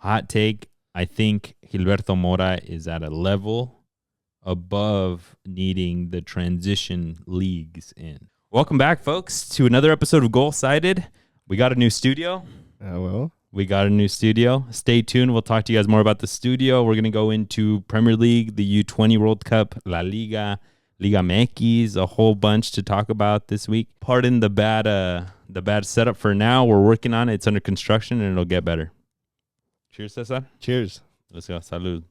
Hot take. I think Gilberto Mora is at a level above needing the transition leagues in. Welcome back, folks, to another episode of Golsided. We got a new studio. We got a new studio. Stay tuned. We'll talk to you guys more about the studio. We're going to go into Premier League, the U20 World Cup, La Liga, Liga MX, a whole bunch to talk about this week. Pardon the bad setup for now. We're working on it. It's under construction, and it'll get better. Cheers, Cesar. Cheers. Let's go. Salud.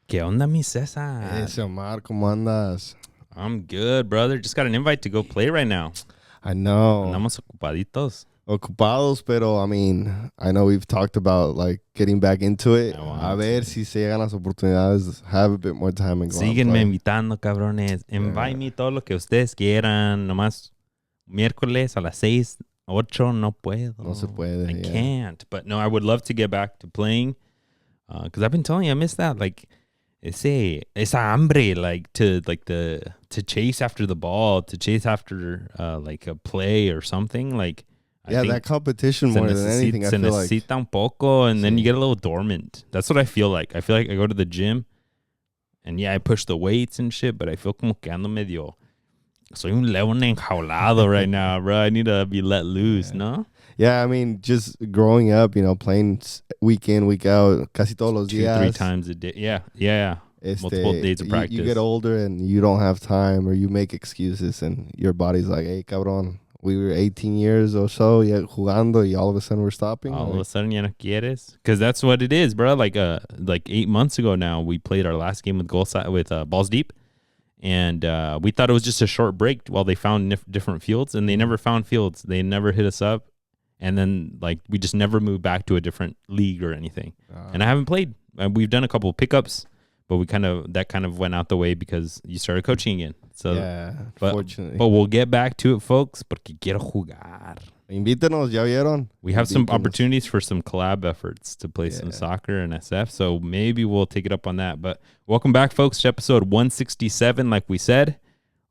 ¿Qué onda, mi Cesar? Ese Omar, ¿cómo andas? I'm good, brother. Just got an invite to go play right now. I know. Andamos ocupaditos. Ocupados, pero I mean, I know we've talked about like getting back into it. A ver si se llegan las oportunidades, have a bit more time and go Síguenme invitando, cabrones. Invite me todo lo que ustedes quieran. Nomás miércoles a las 6, 8 no puedo. No se puede. I can't. But no, I would love to get back to playing. Because I've been telling you, I miss that. Like, esa hambre, to chase after the ball, to chase after like a play or something. Like, I think that competition more than anything. I feel like necesita un poco, and then you get a little dormant. That's what I feel like. I feel like I go to the gym, and I push the weights and shit, but I feel como que ando medio. Soy un león enjaulado right now, bro. I need to be let loose, no? Yeah, I mean, just growing up, playing week in, week out, casi todos los días. 2-3 times a day. Yeah. Multiple days of practice. You get older and you don't have time, or you make excuses, and your body's like, hey, cabrón, we were 18 years or so jugando, y all of a sudden we're stopping. All of a sudden, ya no quieres? Because that's what it is, bro. Like 8 months ago now, we played our last game with Balls Deep. And we thought it was just a short break while they found different fields, and they never found fields. They never hit us up. And then, we just never moved back to a different league or anything. And I haven't played. We've done a couple of pickups, but that kind of went out the way because you started coaching again. So, yeah, unfortunately. But we'll get back to it, folks, porque quiero jugar. Invítenos, ¿ya vieron? We have some opportunities for some collab efforts to play some soccer and SF, so maybe we'll take it up on that. But welcome back, folks, to episode 167, like we said.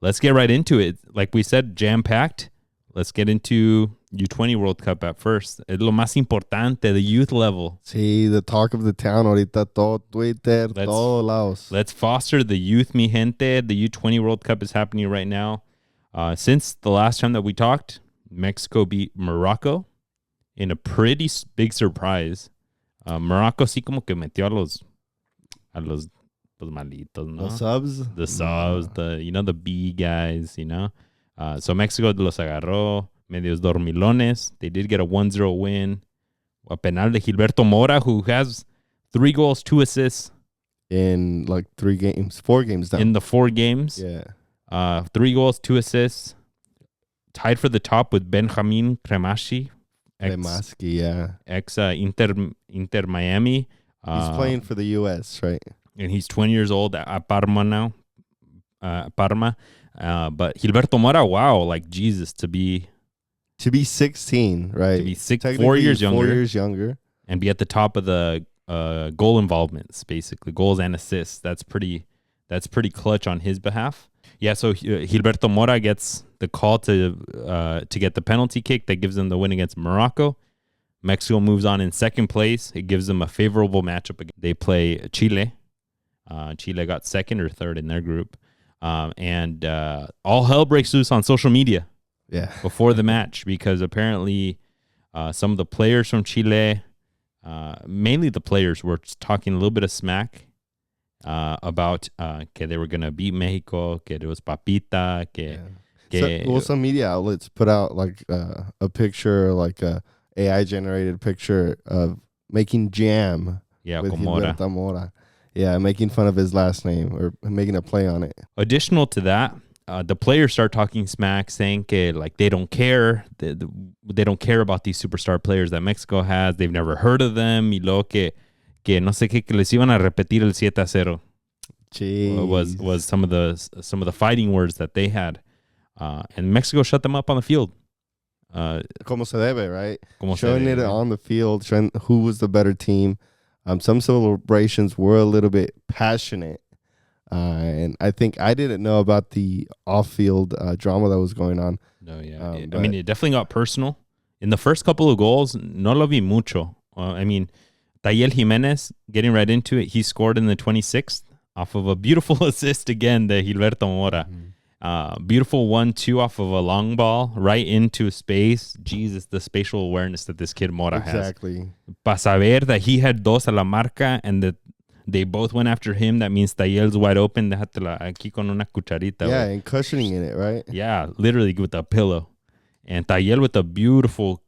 Let's get right into it. Like we said, jam-packed. Let's get into U20 World Cup at first. Es lo más importante, the youth level. Sí, the talk of the town ahorita, todo Twitter, todos lados. Let's foster the youth, mi gente. The U20 World Cup is happening right now. Since the last time that we talked, Mexico beat Morocco in a pretty big surprise. Morocco sí como que metió a los malitos, ¿no? The subs? The subs, the B guys, So Mexico los agarró, medios dormilones. They did get a 1-0 win. A penal de Gilberto Mora, who has 3 goals, 2 assists. In 4 games now. In the 4 games. Yeah. 3 goals, 2 assists. Tied for the top with Benjamin Cremashi. Ex Inter Miami. He's playing for the U.S., right? And he's 20 years old at Parma now. Parma. But Gilberto Mora, wow, Jesus, to be 16, right? To be 4 years younger. 4 years younger. And be at the top of the goal involvements, basically. Goals and assists. That's pretty clutch on his behalf. Yeah, so Gilberto Mora gets the call to get the penalty kick that gives them the win against Morocco. Mexico moves on in second place. It gives them a favorable matchup. They play Chile. Chile got second or third in their group. And all hell breaks loose on social media before the match, because apparently some of the players from Chile, mainly the players, were talking a little bit of smack about que they were going to beat Mexico, que it was papita, some media outlets put out a picture, a AI generated picture of making jam with Gilberto Mora. Yeah, making fun of his last name or making a play on it. Additional to that, the players start talking smack, saying que they don't care. They don't care about these superstar players that Mexico has. They've never heard of them. Y luego que no sé qué, que les iban a repetir el 7-0. Jeez. Was some of the fighting words that they had. And Mexico shut them up on the field. Como se debe, right? Como showing se debe. it on the field, showing who was the better team. Some celebrations were a little bit passionate. And I think I didn't know about the off-field drama that was going on. No, yeah. I mean, it definitely got personal. In the first couple of goals, no lo vi mucho. I mean, Tayel Jimenez, getting right into it, he scored in the 26th off of a beautiful assist again, the Gilberto Mora. Beautiful 1-2 off of a long ball right into space. Jesus, the spatial awareness that this kid Mora has. Exactly. Para saber that he had dos a la marca and that they both went after him. That means Tayel's wide open. Déjatela aquí con una cucharita. Yeah, and cushioning in it, right? Yeah, literally with a pillow. And Tayel with a beautiful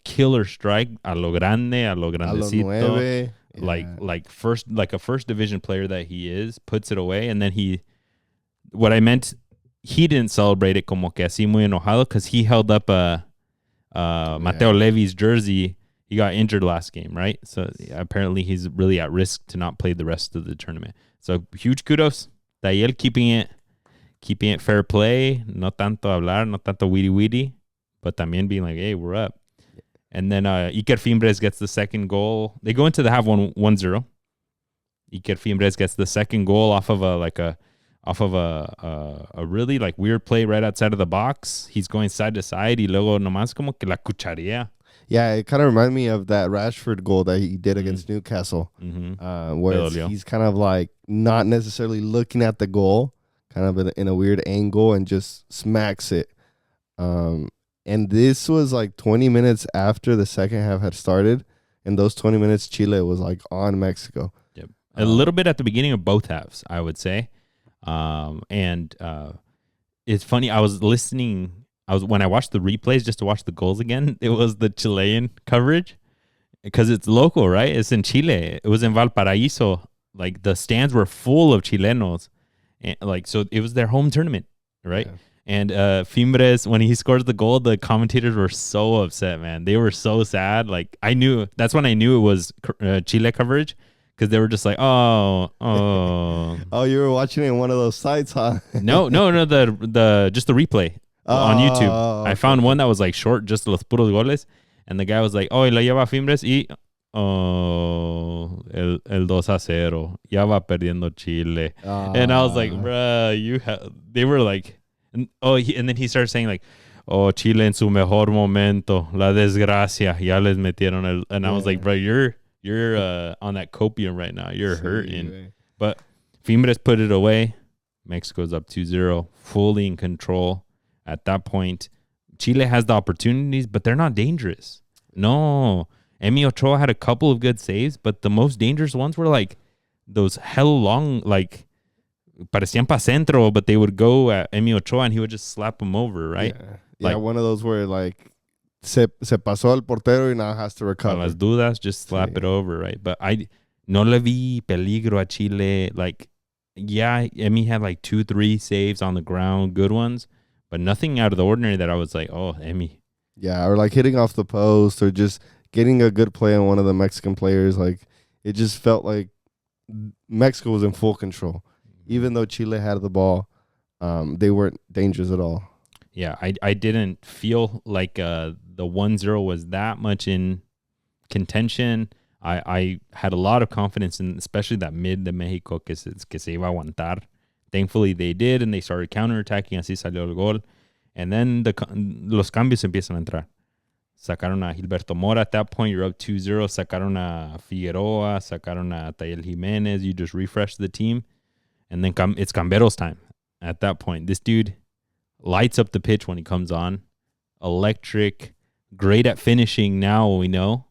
killer strike a lo grande, a lo grandecito. A lo nueve. Like a first division player that he is, puts it away. And then what I meant, he didn't celebrate it como que así muy enojado because he held up Mateo Levy's jersey. He got injured last game, right? So apparently he's really at risk to not play the rest of the tournament. So huge kudos. Tayel keeping it fair play. No tanto hablar, no tanto weedy, but también being like, hey, we're up. And then Iker Fimbres gets the second goal. They go into the half 1-0. Iker Fimbres gets the second goal off of a really like weird play right outside of the box. He's going side to side. Y luego nomás como que la cucharía. Yeah, it kind of reminded me of that Rashford goal that he did against Newcastle, where he's kind of like not necessarily looking at the goal, kind of in a weird angle, and just smacks it. And this was like 20 minutes after the second half had started. In those 20 minutes, Chile was like on Mexico. Yep. A little bit at the beginning of both halves, I would say. And it's funny, when I watched the replays just to watch the goals again, it was the Chilean coverage because it's local, right? It's in Chile. It was in Valparaíso. Like the stands were full of Chilenos. And so it was their home tournament, right? Yeah. And Fimbres, when he scores the goal, the commentators were so upset, man. They were so sad. Like that's when I knew it was Chile coverage. Because they were just like, oh. Oh, you were watching it in one of those sites, huh? No, the just the replay on YouTube. I found one that was like short, just los puros goles, and the guy was like, oh, y la lleva Fimbres y el 2-0, ya va perdiendo Chile, and I was like, bruh, they were like, and then he started saying like, oh, Chile en su mejor momento, la desgracia, ya les metieron and I was like, bro, you're on that copium right now. You're hurting. But Fimbres put it away. Mexico's up 2-0, fully in control. At that point, Chile has the opportunities, but they're not dangerous. No. Emi Ochoa had a couple of good saves, but the most dangerous ones were like those hell long, like, parecían pa centro, but they would go at Emi Ochoa and he would just slap them over, right? Yeah, one of those where like, se pasó al portero y now has to recover. Con las dudas, just slap it over, right? But I no le vi peligro a Chile. Like, yeah, Emi had like 2-3 saves on the ground, good ones, but nothing out of the ordinary that I was like, oh, Emi. Yeah, or like hitting off the post or just getting a good play on one of the Mexican players. Like, it just felt like Mexico was in full control. Even though Chile had the ball, they weren't dangerous at all. Yeah, I didn't feel like the 1-0 was that much in contention. I had a lot of confidence in especially that mid de Mexico que se iba a aguantar. Thankfully, they did, and they started counterattacking. Así salió el gol. And then los cambios empiezan a entrar. Sacaron a Gilberto Mora at that point. You're up 2-0. Sacaron a Figueroa. Sacaron a Tayel Jimenez. You just refresh the team. And then it's Cambero's time at that point. This dude lights up the pitch when he comes on. Electric. Great at finishing now, we know.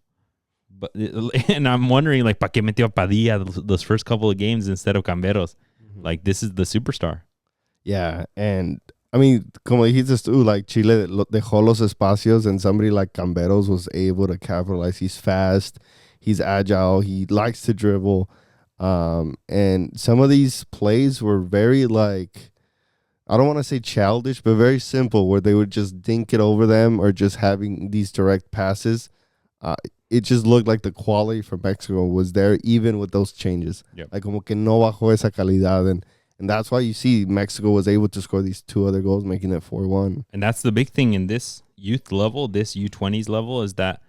And I'm wondering, like, ¿pa qué metió Padilla those first couple of games instead of Camberos? Mm-hmm. Like, this is the superstar. Yeah, and I mean, como dijiste tú, like, Chile dejó los espacios, and somebody like Camberos was able to capitalize. He's fast, he's agile, he likes to dribble. And some of these plays were very, like, I don't want to say childish, but very simple, where they would just dink it over them or just having these direct passes. It just looked like the quality for Mexico was there, even with those changes. Yep. Like, como que no bajó esa calidad. And that's why you see Mexico was able to score these two other goals, making it 4-1. And that's the big thing in this youth level, this U20s level, is that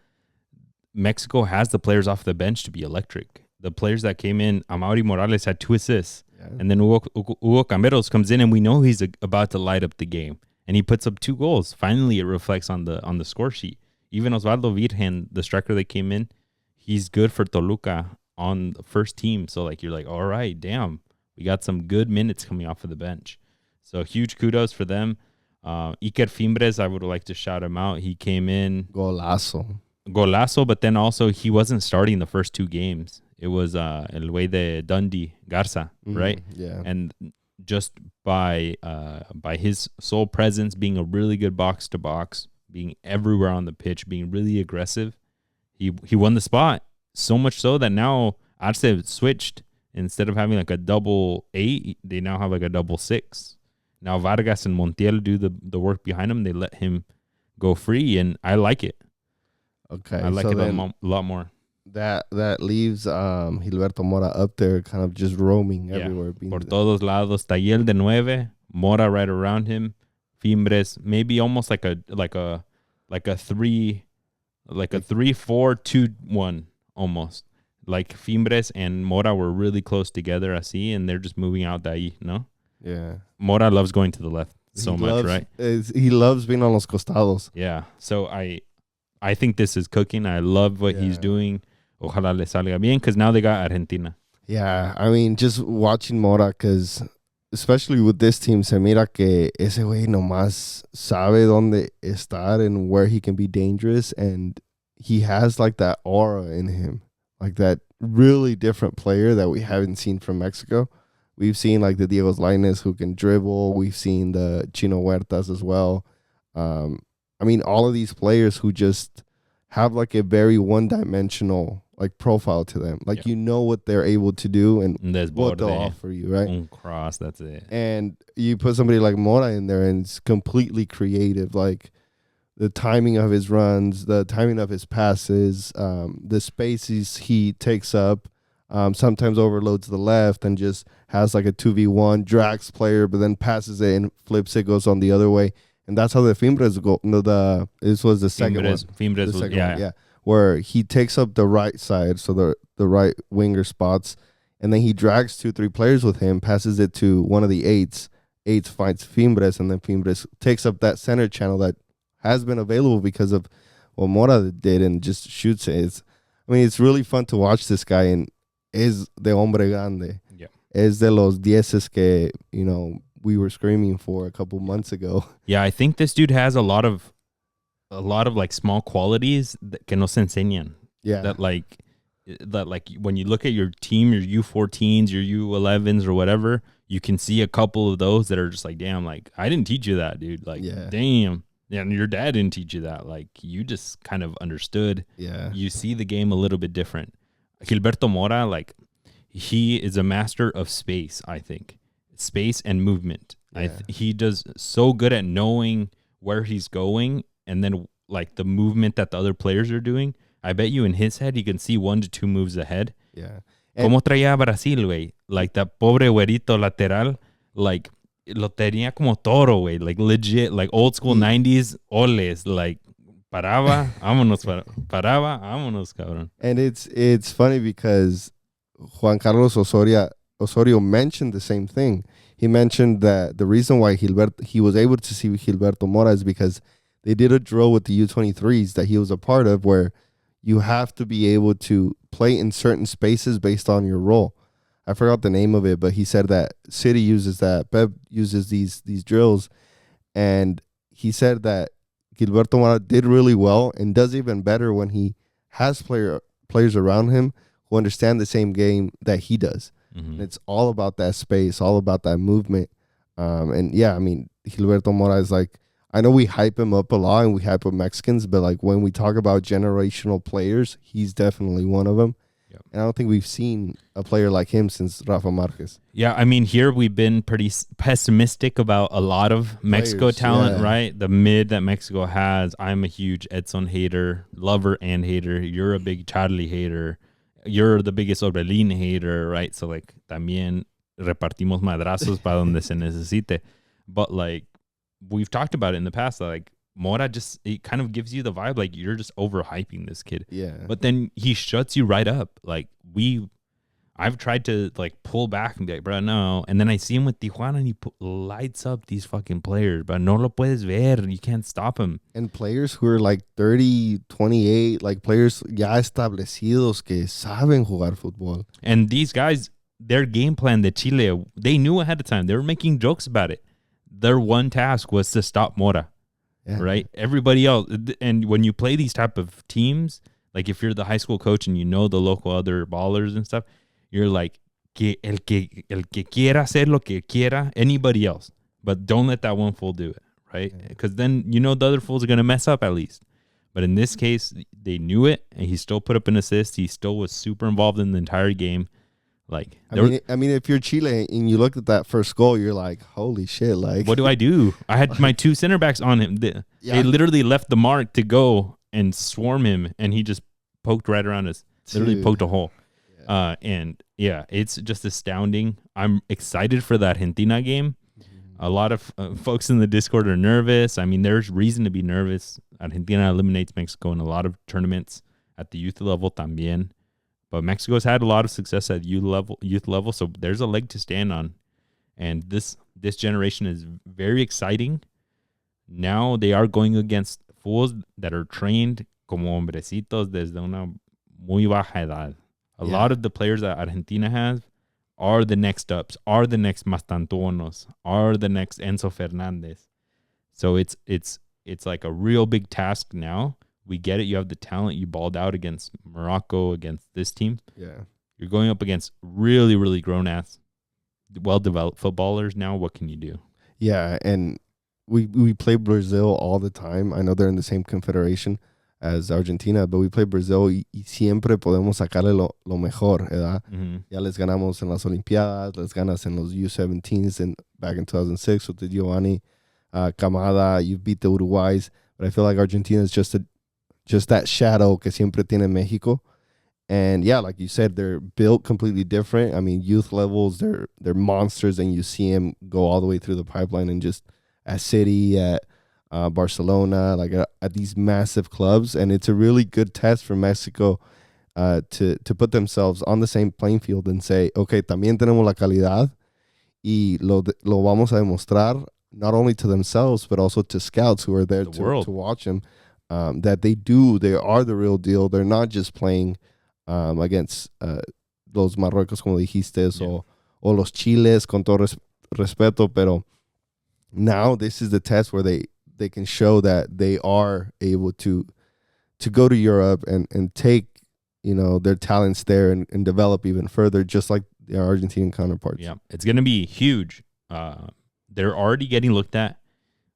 Mexico has the players off the bench to be electric. The players that came in, Amaury Morales had 2 assists. Yeah. And then Hugo Camberos comes in, and we know he's about to light up the game. And he puts up 2 goals. Finally, it reflects on the score sheet. Even Osvaldo Virgen, the striker that came in, he's good for Toluca on the first team. So, like, you're like, all right, damn. We got some good minutes coming off of the bench. So, huge kudos for them. Iker Fimbres, I would like to shout him out. He came in. Golazo, but then also he wasn't starting the first 2 games. It was El Way de Dundee Garza, right? Yeah. And just by his sole presence, being a really good box to box, being everywhere on the pitch, being really aggressive, he won the spot. So much so that now Arce switched. Instead of having like a 8-8, they now have like a 6. Now Vargas and Montiel do the work behind him. They let him go free, and I like it. Okay, I like it a lot more. That leaves Gilberto Mora up there, kind of just roaming everywhere. Por todos lados. Tayel de 9, Mora right around him. Fimbres, maybe almost like a 3-4-2-1 almost. Like Fimbres and Mora were really close together, así, and they're just moving out de ahí, no? Yeah. Mora loves going to the left much, right? He loves being on los costados. Yeah. So I think this is cooking. I love what he's doing. Ojalá le salga bien, because now they got Argentina. Yeah, I mean, just watching Mora, because especially with this team, se mira que ese güey nomás sabe dónde estar and where he can be dangerous, and he has like that aura in him. Like that really different player that we haven't seen from Mexico. We've seen like the Diego Lainez who can dribble. We've seen the Chino Huertas as well. I mean, all of these players who just have like a very one-dimensional like profile to them. Like you know what they're able to do and what they'll offer you, right? Un cross, that's it. And you put somebody like Mora in there and it's completely creative. Like the timing of his runs, the timing of his passes, the spaces he takes up, sometimes overloads the left and just has like a 2v1, drags player, but then passes it and flips it, goes on the other way. And that's how the Fimbres go. No, this was the second one. Fimbres was, yeah. Where he takes up the right side, so the right winger spots, and then he drags 2-3 players with him, passes it to one of the eights. Eights finds Fimbres, and then Fimbres takes up that center channel that has been available because of what Mora did and just shoots it. It's really fun to watch this guy, and es de hombre grande. Yeah. Es de los dieces que, we were screaming for a couple months ago. Yeah, I think this dude has a lot of like small qualities that que no se enseñan. Yeah. That like when you look at your team, your U14s, your U11s or whatever, you can see a couple of those that are just like, damn, like I didn't teach you that, dude. Like, damn. Yeah, and your dad didn't teach you that. Like, you just kind of understood. Yeah. You see the game a little bit different. Gilberto Mora, like, he is a master of space, I think. Space and movement. Yeah. He does so good at knowing where he's going and then, like, the movement that the other players are doing. I bet you in his head, he can see 1 to 2 moves ahead. Yeah. Como traía Brasil, güey. Like, that pobre güerito lateral, like, lo tenía como toro, güey. Like, legit, like, old school 90s oles. Like, paraba, vámonos, cabrón. And it's funny because Juan Carlos Osorio mentioned the same thing. He mentioned that the reason why he was able to see Gilberto Mora is because they did a drill with the U23s that he was a part of where you have to be able to play in certain spaces based on your role. I forgot the name of it, but he said that City uses that. Pep uses these drills. And he said that Gilberto Mora did really well and does even better when he has players around him who understand the same game that he does. Mm-hmm. And it's all about that space, all about that movement. And yeah, I mean, Gilberto Mora is like, I know we hype him up a lot and we hype up Mexicans, but like when we talk about generational players, he's definitely one of them. Yep. And I don't think we've seen a player like him since Rafa Marquez. Yeah, I mean, here we've been pretty pessimistic about a lot of Mexico talent, right? The mid that Mexico has. I'm a huge Edson hater, lover and hater. You're a big Charlie hater. You're the biggest Orbelín hater, right? So, like, también repartimos madrazos para donde se necesite. But, like, we've talked about it in the past, like, Mora it kind of gives you the vibe like you're just overhyping this kid. Yeah. But then he shuts you right up. Like I've tried to like pull back and be like, bro, no. And then I see him with Tijuana and he lights up these fucking players, but no lo puedes ver. You can't stop him. And players who are like 30, 28, like players ya establecidos que saben jugar fútbol. And these guys, their game plan, the Chile, they knew ahead of time. They were making jokes about it. Their one task was to stop Mora, right? Everybody else. And when you play these type of teams, like if you're the high school coach and you know the local other ballers and stuff, you're like, el que quiera hacer lo que quiera, anybody else. But don't let that one fool do it, right? Because then you know the other fools are going to mess up at least. But in this case, they knew it, and he still put up an assist. He still was super involved in the entire game. Like, I mean, if you're Chile and you looked at that first goal, you're like, holy shit! Like, what do I do? I had my two center backs on him. They literally left the mark to go and swarm him, and he just poked right around us. Literally poked a hole. And yeah, it's just astounding. I'm excited for the Argentina game. A lot of folks in the Discord are nervous. I mean, there's reason to be nervous. Argentina eliminates Mexico in a lot of tournaments at the youth level también. But Mexico's had a lot of success at youth level, so there's a leg to stand on. And this generation is very exciting. Now they are going against fools that are trained como hombrecitos desde una muy baja edad. A lot of the players that Argentina has are the next ups, are the next Mastantuonos, are the next Enzo Fernandez. So it's like a real big task now. We get it. You have the talent. You balled out against Morocco, against this team. Yeah. You're going up against really, really grown-ass, well-developed footballers now. What can you do? Yeah, and we play Brazil all the time. I know they're in the same confederation as Argentina, but we play Brazil y siempre podemos sacarle lo mejor, ¿verdad? Mm-hmm. Ya les ganamos en las Olimpiadas, les ganas en los U17s back in 2006 with the Giovanni Camada. You beat the Uruguays, but I feel like Argentina is just that shadow que siempre tiene Mexico. And yeah, like you said, they're built completely different. I mean, youth levels, they're monsters, and you see them go all the way through the pipeline and just at City, at Barcelona, like at these massive clubs. And it's a really good test for Mexico to put themselves on the same playing field and say, okay, también tenemos la calidad y lo vamos a demostrar not only to themselves, but also to scouts who are there to watch them. That they are the real deal. They're not just playing against los Marruecos, como dijiste, o los Chiles, con todo respeto, pero now this is the test where they can show that they are able to go to Europe and take, you know, their talents there and develop even further, just like their Argentinian counterparts. Yeah, it's going to be huge. They're already getting looked at.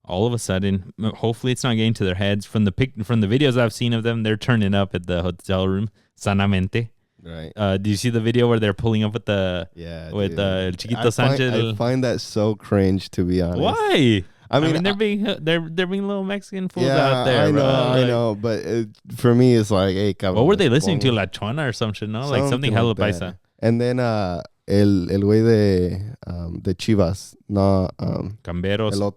All of a sudden, hopefully it's not getting to their heads. From the videos I've seen of them, they're turning up at the hotel room, sanamente. Right. Do you see the video where they're pulling up with Chiquito Sanchez? I find that so cringe, to be honest. Why? I mean, they're being little Mexican fools out there. I know, bro. I know, but for me, it's like, hey, cabrón. What were they listening to? La Chona or some shit? No, like something hella paisa. And then el güey de Chivas, no, Camberos,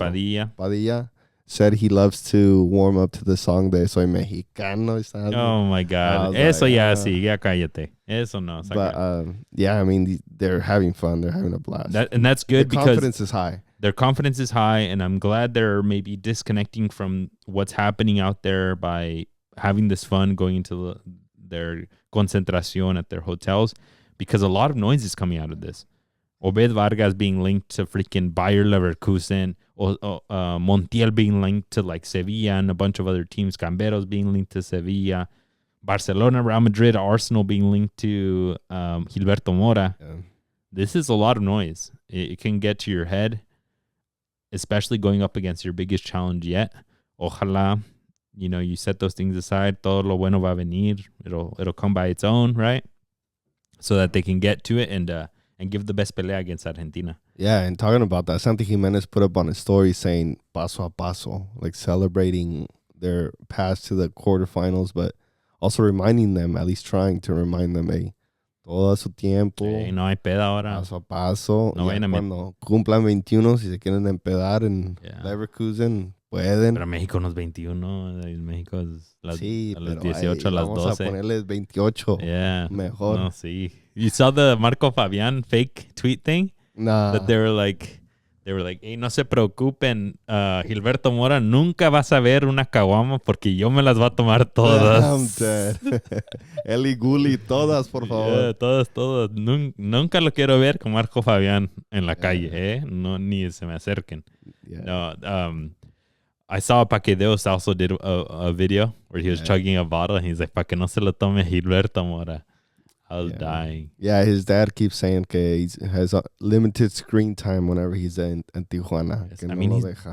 Padilla said he loves to warm up to the song de Soy Mexicano. Oh my God, eso like, ya sí, ya cállate. Eso no. But yeah, I mean, they're having fun. They're having a blast. And that's good because confidence is high. Their confidence is high, and I'm glad they're maybe disconnecting from what's happening out there by having this fun, going into their concentración at their hotels, because a lot of noise is coming out of this. Obed Vargas being linked to freaking Bayer Leverkusen, or Montiel being linked to like Sevilla and a bunch of other teams, Camberos being linked to Sevilla, Barcelona, Real Madrid, Arsenal being linked to Gilberto Mora. Yeah. This is a lot of noise. It can get to your head, especially going up against your biggest challenge yet. Ojalá, you set those things aside. Todo lo bueno va a venir. It'll come by its own, right? So that they can get to it and give the best pelea against Argentina. Yeah, and talking about that, Santi Jimenez put up on his story saying paso a paso, like celebrating their pass to the quarterfinals, but also reminding them, at least trying to remind them, hey, Todo a su tiempo. No hay peda ahora. Paso a paso. No vayan cuando cumplan 21, si se quieren empedar en Leverkusen, pueden. Pero México no es 21. En México es a las 18, a las 12. Vamos a ponerles 28. Mejor. No, sí. You saw the Marco Fabián fake tweet thing? Nah. That they were like, hey, no se preocupen, Gilberto Mora, nunca vas a ver una caguama porque yo me las voy a tomar todas. Eli Gulli, todas, por favor. Yeah, todas. Nunca lo quiero ver con Marco Fabián en la calle, No, ni se me acerquen. Yeah. No, I saw Paquedeos also did a video where he was chugging a bottle and he's like, pa que no se lo tome Gilberto Mora. I was dying. Yeah, his dad keeps saying que he has a limited screen time whenever he's in Tijuana. Yes. I mean,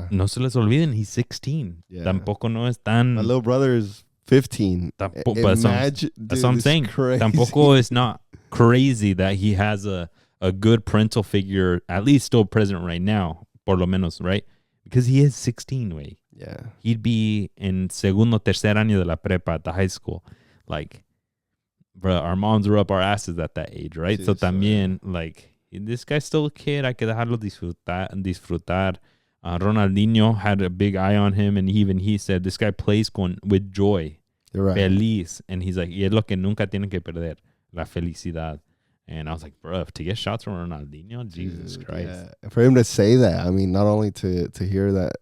no se les olviden, he's 16. Yeah. Tampoco no es tan... My little brother is 15. That's what I'm saying. Crazy. Tampoco is not crazy that he has a good parental figure, at least still present right now, por lo menos, right? Because he is 16, way. Yeah. He'd be in segundo, tercer año de la prepa at the high school. Like... Bro, our moms were up our asses at that age, right? Sí, so también, like, this guy's still a kid. Hay que dejarlo disfrutar. Ronaldinho had a big eye on him, and even he said, this guy plays with joy. You're right. Feliz. And he's like, y es lo que nunca tienen que perder, la felicidad. And I was like, bro, to get shots from Ronaldinho, Jesus Christ. Yeah. For him to say that, I mean, not only to hear that,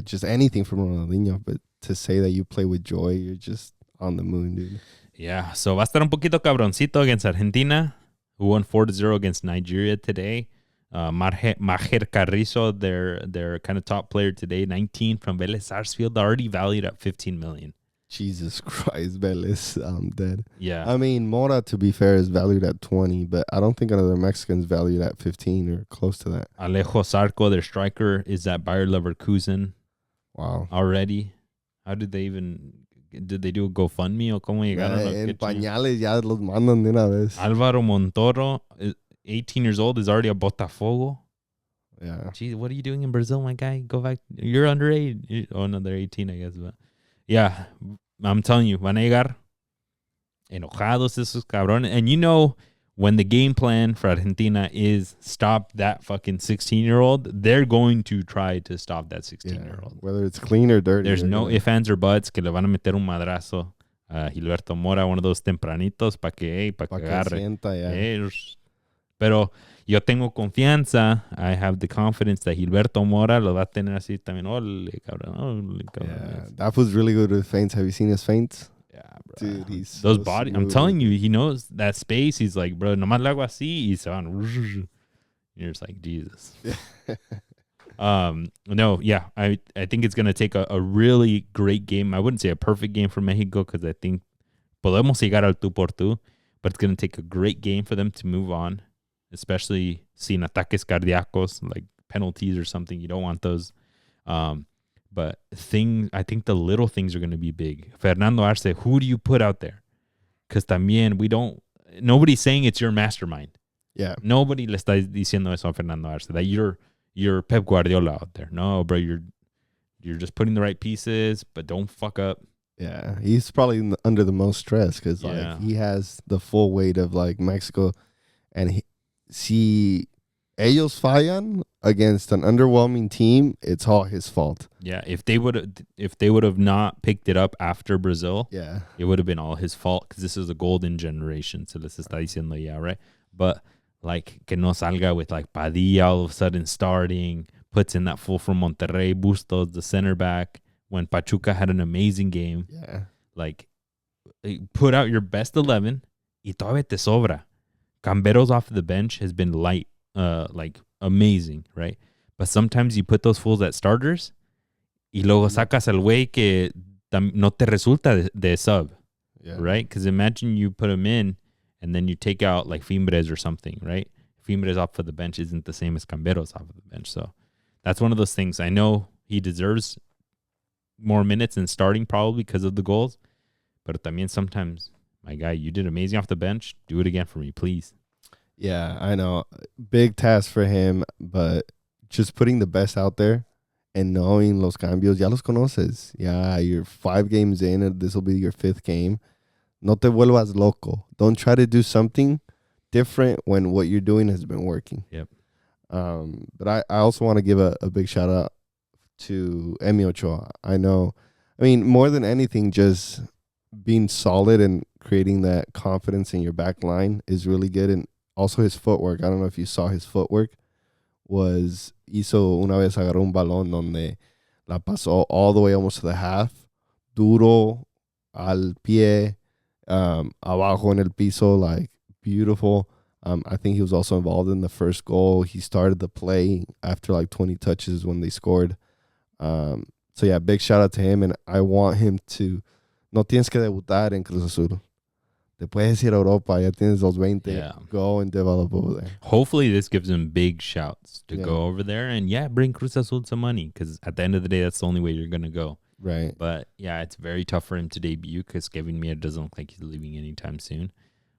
just anything from Ronaldinho, but to say that you play with joy, you're just on the moon, dude. Yeah, so va a estar un poquito cabroncito against Argentina, who won 4-0 against Nigeria today. Maher Carrizo, their kind of top player today, 19 from Vélez Sarsfield, already valued at 15 million. Jesus Christ, Vélez, I'm dead. Yeah. I mean, Mora, to be fair, is valued at 20, but I don't think another Mexican's valued at 15 or close to that. Alejo Zarco, their striker, is at Bayer Leverkusen. Wow. Already. How did they even... Did they do a GoFundMe o cómo llegaron? En pañales ya los mandan de una vez. Álvaro Montoro, 18 years old, is already a Botafogo. Yeah. Geez, what are you doing in Brazil, my guy? Go back. You're underage. Oh, no, they're 18, I guess. But yeah, I'm telling you, van a llegar enojados esos cabrones. And you know, when the game plan for Argentina is stop that fucking 16-year-old, they're going to try to stop that 16-year-old. Whether it's clean or dirty. There's no ifs, ands, or buts que le van a meter un madrazo a Gilberto Mora, one of those tempranitos, para que agarre. Sienta, Pero yo tengo confianza. I have the confidence that Gilberto Mora lo va a tener así también. Ole, cabrón. Yeah, that was really good with feints. Have you seen his feints? Yeah, bro. Dude, he's those so body. smooth. I'm telling you, he knows that space. He's like, bro, nomás le hago así y se van. You're just like, Jesus. No, yeah, I think it's gonna take a really great game. I wouldn't say a perfect game for Mexico because I think podemos llegar al tú por tú, but it's gonna take a great game for them to move on, especially sin ataques cardíacos like penalties or something. You don't want those. But I think the little things are going to be big. Fernando Arce, who do you put out there? Because también nobody's saying it's your mastermind. Yeah. Nobody le está diciendo eso a Fernando Arce, that you're Pep Guardiola out there. No, bro, you're just putting the right pieces, but don't fuck up. Yeah, he's probably under the most stress because like he has the full weight of like Mexico, and ellos fallan against an underwhelming team, it's all his fault. Yeah, if they would have not picked it up after Brazil, it would have been all his fault because this is a golden generation. Se les está diciendo right? But like que no salga with like Padilla all of a sudden starting, puts in that fool from Monterrey, Bustos, the center back, when Pachuca had an amazing game. Yeah. Like, put out your best 11 y todavía te sobra. Camberos off the bench has been light, like amazing, right? But sometimes you put those fools at starters y luego sacas al güey que no te resulta de sub, right? Because imagine you put him in and then you take out like Fimbres or something, right? Fimbres off of the bench isn't the same as Camberos off of the bench. So that's one of those things. I know he deserves more minutes than starting probably because of the goals. But también sometimes, my guy, you did amazing off the bench. Do it again for me, please. Yeah, I know. Big task for him, but just putting the best out there and knowing los cambios, ya los conoces. Yeah, you're 5 games in, and this will be your 5th game. No te vuelvas loco. Don't try to do something different when what you're doing has been working. Yep. But I also want to give a big shout out to Emi Ochoa. I mean, more than anything, just being solid and creating that confidence in your back line is really good. And also his footwork. I don't know if you saw his footwork. Hizo una vez agarró un balón donde la pasó all the way almost to the half. Duro, al pie, abajo en el piso, like beautiful. I think he was also involved in the first goal. He started the play after like 20 touches when they scored. So yeah, big shout out to him, and I want him to. No tienes que debutar en Cruz Azul. Te puedes ir a Europa. Ya tienes los 20. Yeah. Go and develop over there. Hopefully, this gives him big shouts to go over there and bring Cruz Azul some money, because at the end of the day, that's the only way you're gonna go. Right. But yeah, it's very tough for him to debut because Kevin Mier doesn't look like he's leaving anytime soon.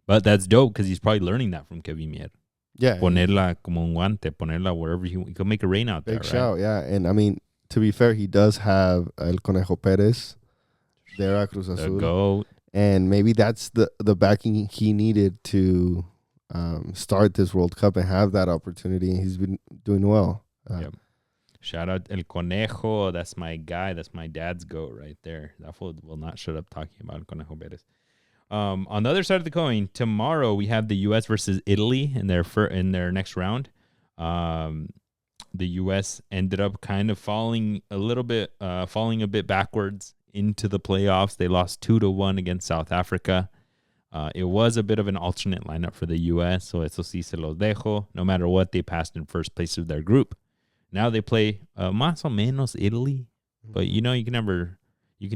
But that's dope because he's probably learning that from Kevin Mier. Yeah. Ponerla como un guante, ponerla wherever he could make a rain out there. Big shout, yeah. And I mean, to be fair, he does have El Conejo Perez there at Cruz Azul. The GOAT. And maybe that's the backing he needed to start this World Cup and have that opportunity. He's been doing well. Yep. Shout out El Conejo. That's my guy. That's my dad's GOAT right there. That fool will not shut up talking about El Conejo Perez. On the other side of the coin, tomorrow we have the U.S. versus Italy in their next round. The U.S. ended up kind of falling a bit backwards into the playoffs. They lost 2-1 against South Africa. It was a bit of an alternate lineup for the U.S., so eso sí se los dejo. No matter what, they passed in first place of their group. Now they play más o menos Italy, but you can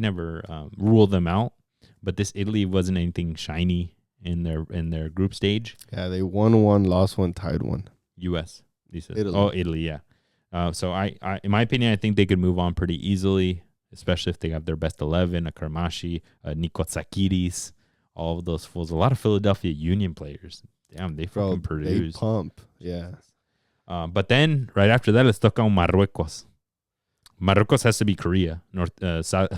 never rule them out. But this Italy wasn't anything shiny in their group stage. Yeah, they won one, lost one, tied one. U.S. Italy, yeah. So I in my opinion, I think they could move on pretty easily, especially if they have their best 11, a Karmashi, a Nikotsakiris, all of those fools. A lot of Philadelphia Union players. Damn, they fucking produce. They pump, yeah. But then right after that, let's talk on Marruecos. Marruecos has to be Korea, South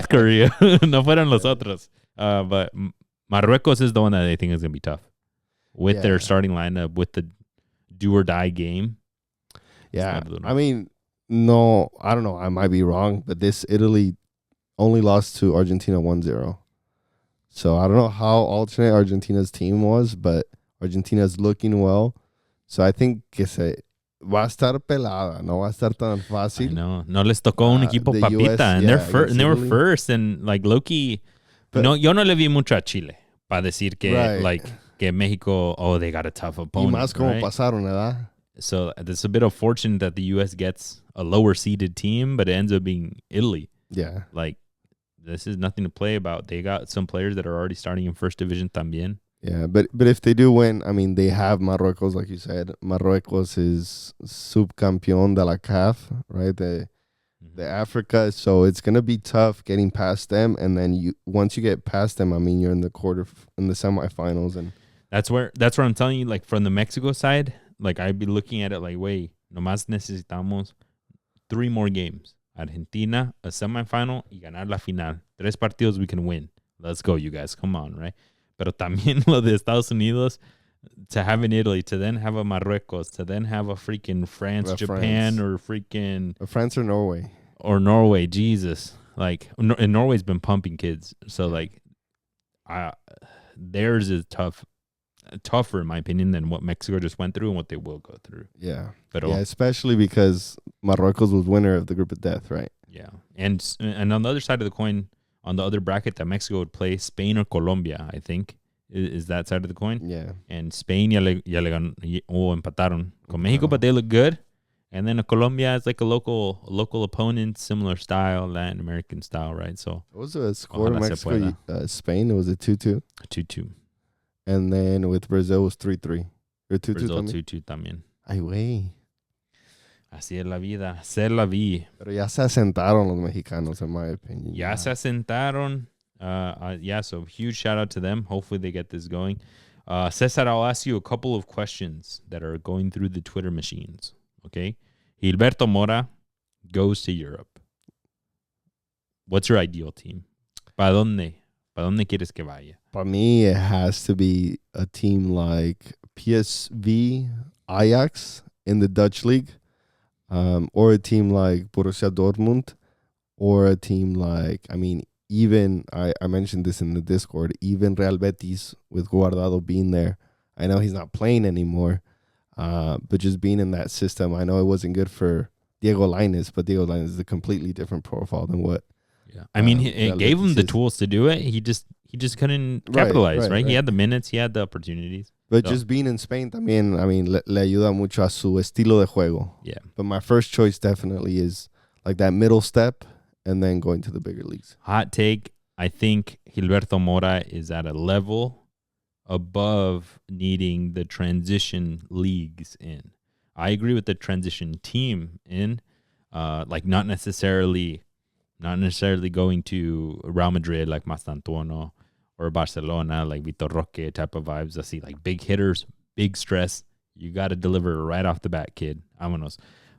Korea. No fueron los otros. But Marruecos is the one that I think is going to be tough with their starting lineup, with the do or die game. Yeah. I mean, no, I don't know. I might be wrong, but this Italy only lost to Argentina 1-0. So I don't know how alternate Argentina's team was, but Argentina's looking well. So I think que va a estar pelada, no va a estar tan fácil. I know. No les tocó un equipo papita, and they were first, and like Loki. No, yo no le vi mucho a Chile para decir que que Mexico, they got a tough opponent. Y más como pasaron, ¿verdad? So it's a bit of fortune that the U.S. gets a lower seeded team, but it ends up being Italy. Yeah. Like, this is nothing to play about. They got some players that are already starting in first division también. Yeah, but if they do win, I mean, they have Marruecos, like you said. Marruecos is subcampeón de la CAF, right? The Africa, so it's gonna be tough getting past them. And then once you get past them, I mean, you're in the semifinals, and that's where I'm telling you. Like from the Mexico side, like I'd be looking at it like, wait, nomás necesitamos 3 more games. Argentina, a semifinal, y ganar la final. 3 partidos we can win. Let's go, you guys. Come on, right? Pero también lo de Estados Unidos, to have in Italy, to then have a Marruecos, to then have a freaking Japan, or freaking... France or Norway. Or Norway, Jesus. Like, and Norway's been pumping kids. So, like, theirs is tougher, in my opinion, than what Mexico just went through and what they will go through. Yeah. Especially because Marruecos was winner of the group of death, right? Yeah. And on the other side of the coin, on the other bracket that Mexico would play, Spain or Colombia, I think, is that side of the coin. Yeah. And Spain ya le empataron con Mexico, but they look good. And then Colombia is like a local opponent, similar style, Latin American style, right? So what was the score of Mexico? Spain, was it 2-2? 2-2. And then with Brazil was 3-3. Or 2-2 Brazil también? 2-2 también. Ay, güey. Así es la vida. C'est la vie. Pero ya se asentaron los mexicanos, in my opinion. Ya se asentaron. So huge shout out to them. Hopefully they get this going. Cesar, I'll ask you a couple of questions that are going through the Twitter machines. Okay? Gilberto Mora goes to Europe. What's your ideal team? ¿Para dónde? ¿Para dónde quieres que vaya? For me, it has to be a team like PSV, Ajax in the Dutch league, or a team like Borussia Dortmund, or a team like, even I mentioned this in the Discord, even Real Betis with Guardado being there. I know he's not playing anymore, but just being in that system, I know it wasn't good for Diego Lainez, but Diego Lainez is a completely different profile than what. Yeah, it gave him the tools to do it. He just couldn't capitalize, right? He had the minutes, he had the opportunities. But just being in Spain también, le ayuda mucho a su estilo de juego. Yeah. But my first choice definitely is like that middle step and then going to the bigger leagues. Hot take, I think Gilberto Mora is at a level above needing the transition leagues in. I agree with the transition team in, like not necessarily going to Real Madrid like Mastantuono or Barcelona like Vitor Roque type of vibes. I see like big hitters, big stress. You got to deliver right off the bat, kid. Vámonos.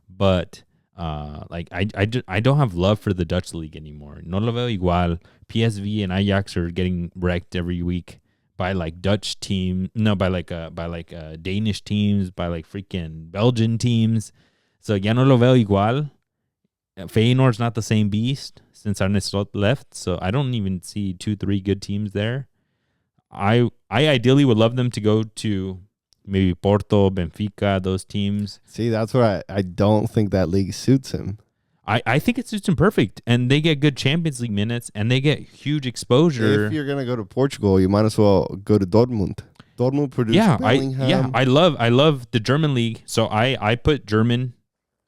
But like I don't have love for the Dutch league anymore. No lo veo igual. PSV and Ajax are getting wrecked every week by like Dutch team. No, by Danish teams, by like freaking Belgian teams. So ya no lo veo igual. Feyenoord's not the same beast since Arne Slot left, so I don't even see 2-3 good teams there. I ideally would love them to go to maybe Porto, Benfica, those teams. See, that's where I don't think that league suits him. I think it suits him perfect, and they get good Champions League minutes, and they get huge exposure. If you're going to go to Portugal, you might as well go to Dortmund. Dortmund produced Bellingham. I love the German league, so I put German,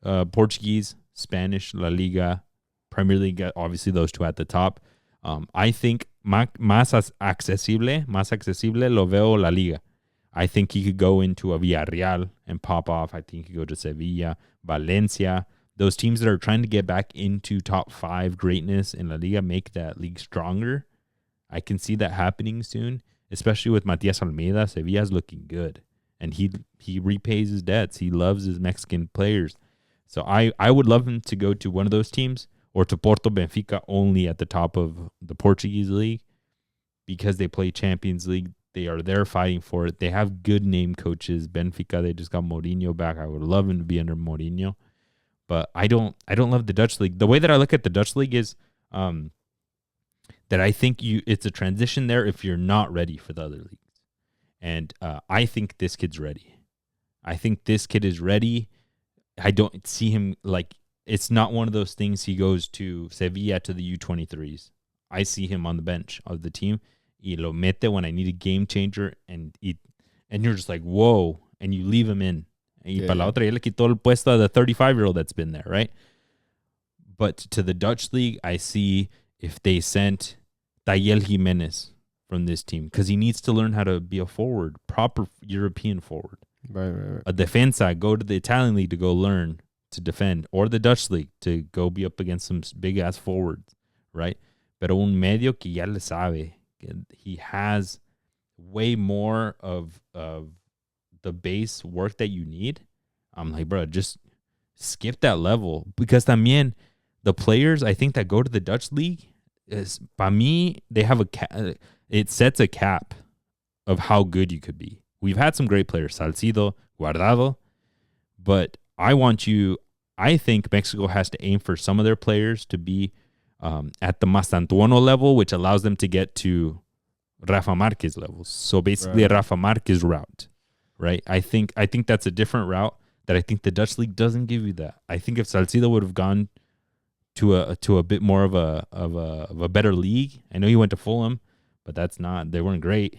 Portuguese, Spanish, La Liga, Premier League, obviously those two at the top. I think más accesible lo veo La Liga. I think he could go into a Villarreal and pop off. I think he could go to Sevilla, Valencia. Those teams that are trying to get back into top 5 greatness in La Liga, make that league stronger. I can see that happening soon, especially with Matias Almeyda. Sevilla's looking good, and he repays his debts. He loves his Mexican players. So I would love him to go to one of those teams or to Porto, Benfica only at the top of the Portuguese league because they play Champions League. They are there fighting for it. They have good name coaches. Benfica, they just got Mourinho back. I would love him to be under Mourinho. But I don't love the Dutch league. The way that I look at the Dutch league is that I think it's a transition there if you're not ready for the other leagues. And I think this kid's ready. I think this kid is ready. I don't see him like, it's not one of those things he goes to Sevilla to the U23s. I see him on the bench of the team. Y lo mete when I need a game changer, and you're just like, whoa, and you leave him in. Y para la otra, ya le quitó el puesto of the 35-year-old that's been there, right? But to the Dutch league, I see if they sent Tayel Jimenez from this team, because he needs to learn how to be a forward, proper European forward. Right. A defensa, go to the Italian league to go learn to defend, or the Dutch league to go be up against some big ass forwards, right? Pero un medio que ya le sabe, he has way more of the base work that you need. I'm like, bro, just skip that level, because también the players I think that go to the Dutch league is, para mí, they have it sets a cap of how good you could be. We've had some great players, Salcido, Guardado, but I think Mexico has to aim for some of their players to be at the Mastantuono level, which allows them to get to Rafa Marquez levels. So basically a Rafa Marquez route, right? I think that's a different route that I think the Dutch league doesn't give you that. I think if Salcido would have gone to a bit more of a better league, I know he went to Fulham, but they weren't great.